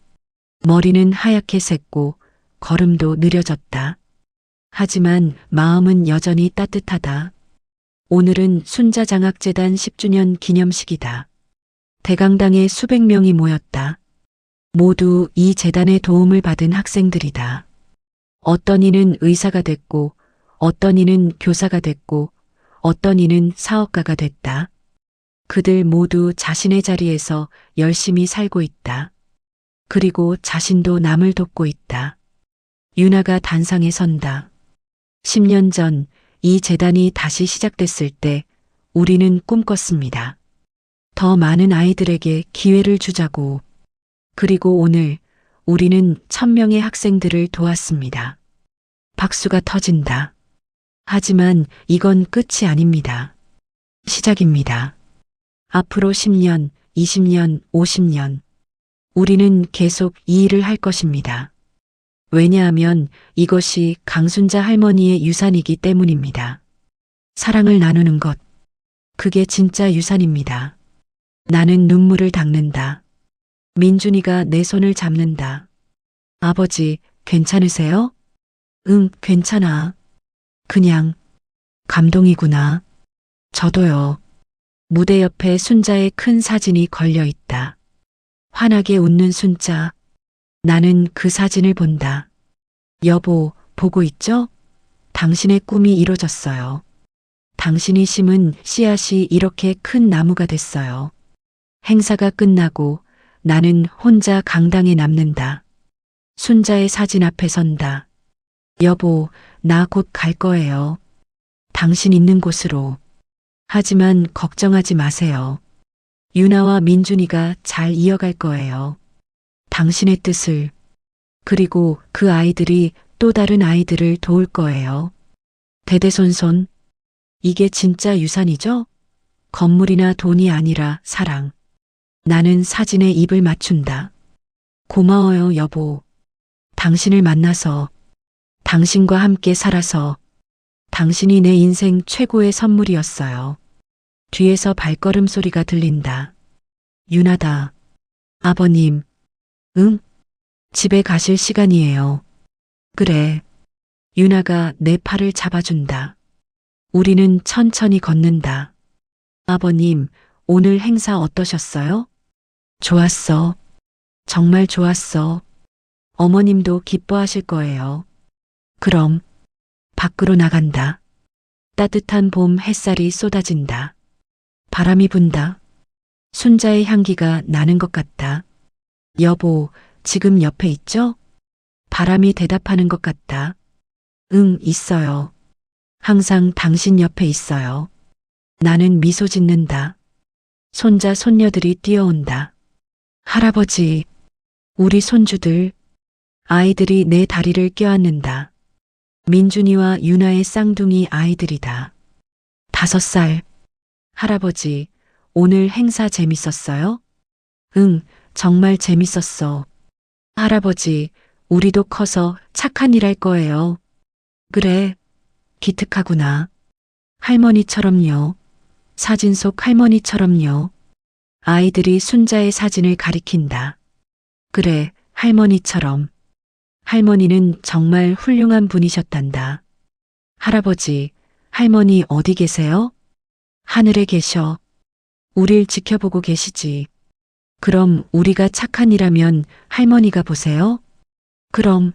머리는 하얗게 샜고 걸음도 느려졌다. 하지만 마음은 여전히 따뜻하다. 오늘은 순자장학재단 10주년 기념식이다. 대강당에 수백 명이 모였다. 모두 이 재단의 도움을 받은 학생들이다. 어떤 이는 의사가 됐고, 어떤 이는 교사가 됐고, 어떤 이는 사업가가 됐다. 그들 모두 자신의 자리에서 열심히 살고 있다. 그리고 자신도 남을 돕고 있다. 유나가 단상에 선다. 10년 전 이 재단이 다시 시작됐을 때 우리는 꿈꿨습니다. 더 많은 아이들에게 기회를 주자고. 그리고 오늘 우리는 1000명의 학생들을 도왔습니다. 박수가 터진다. 하지만 이건 끝이 아닙니다. 시작입니다. 앞으로 10년, 20년, 50년. 우리는 계속 이 일을 할 것입니다. 왜냐하면 이것이 강순자 할머니의 유산이기 때문입니다. 사랑을 나누는 것. 그게 진짜 유산입니다. 나는 눈물을 닦는다. 민준이가 내 손을 잡는다. 아버지, 괜찮으세요? 응, 괜찮아. 그냥 감동이구나. 저도요. 무대 옆에 순자의 큰 사진이 걸려 있다. 환하게 웃는 순자. 나는 그 사진을 본다. 여보, 보고 있죠? 당신의 꿈이 이루어졌어요. 당신이 심은 씨앗이 이렇게 큰 나무가 됐어요. 행사가 끝나고 나는 혼자 강당에 남는다. 순자의 사진 앞에 선다. 여보, 나 곧 갈 거예요. 당신 있는 곳으로. 하지만 걱정하지 마세요. 유나와 민준이가 잘 이어갈 거예요. 당신의 뜻을. 그리고 그 아이들이 또 다른 아이들을 도울 거예요. 대대손손. 이게 진짜 유산이죠? 건물이나 돈이 아니라 사랑. 나는 사진에 입을 맞춘다. 고마워요, 여보. 당신을 만나서, 당신과 함께 살아서, 당신이 내 인생 최고의 선물이었어요. 뒤에서 발걸음 소리가 들린다. 유나다. 아버님. 응? 집에 가실 시간이에요. 그래. 유나가 내 팔을 잡아준다. 우리는 천천히 걷는다. 아버님, 오늘 행사 어떠셨어요? 좋았어. 정말 좋았어. 어머님도 기뻐하실 거예요. 그럼 밖으로 나간다. 따뜻한 봄 햇살이 쏟아진다. 바람이 분다. 순자의 향기가 나는 것 같다. 여보, 지금 옆에 있죠? 바람이 대답하는 것 같다. 응, 있어요. 항상 당신 옆에 있어요. 나는 미소 짓는다. 손자, 손녀들이 뛰어온다. 할아버지, 우리 손주들, 아이들이 내 다리를 껴안는다. 민준이와 유나의 쌍둥이 아이들이다. 5살. 할아버지, 오늘 행사 재밌었어요? 응, 정말 재밌었어. 할아버지, 우리도 커서 착한 일 할 거예요. 그래, 기특하구나. 할머니처럼요. 사진 속 할머니처럼요. 아이들이 순자의 사진을 가리킨다. 그래, 할머니처럼. 할머니는 정말 훌륭한 분이셨단다. 할아버지, 할머니 어디 계세요? 하늘에 계셔. 우릴 지켜보고 계시지. 그럼 우리가 착한 일하면 할머니가 보세요? 그럼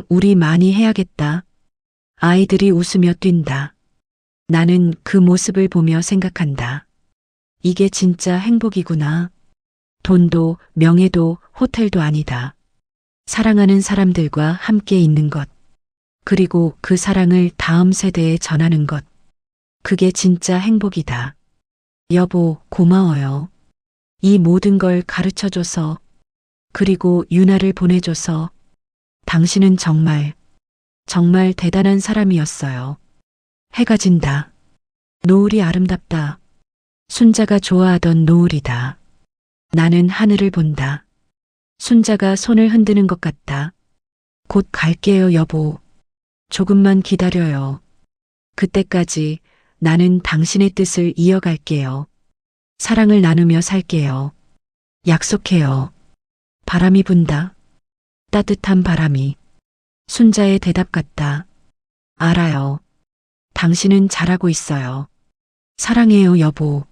우리 많이 해야겠다. 아이들이 웃으며 뛴다. 나는 그 모습을 보며 생각한다. 이게 진짜 행복이구나. 돈도 명예도 호텔도 아니다. 사랑하는 사람들과 함께 있는 것. 그리고 그 사랑을 다음 세대에 전하는 것. 그게 진짜 행복이다. 여보, 고마워요. 이 모든 걸 가르쳐줘서, 그리고 유나를 보내줘서, 당신은 정말 대단한 사람이었어요. 해가 진다. 노을이 아름답다. 순자가 좋아하던 노을이다. 나는 하늘을 본다. 순자가 손을 흔드는 것 같다. 곧 갈게요, 여보. 조금만 기다려요. 그때까지 나는 당신의 뜻을 이어갈게요. 사랑을 나누며 살게요. 약속해요. 바람이 분다. 따뜻한 바람이. 순자의 대답 같다. 알아요. 당신은 잘하고 있어요. 사랑해요, 여보.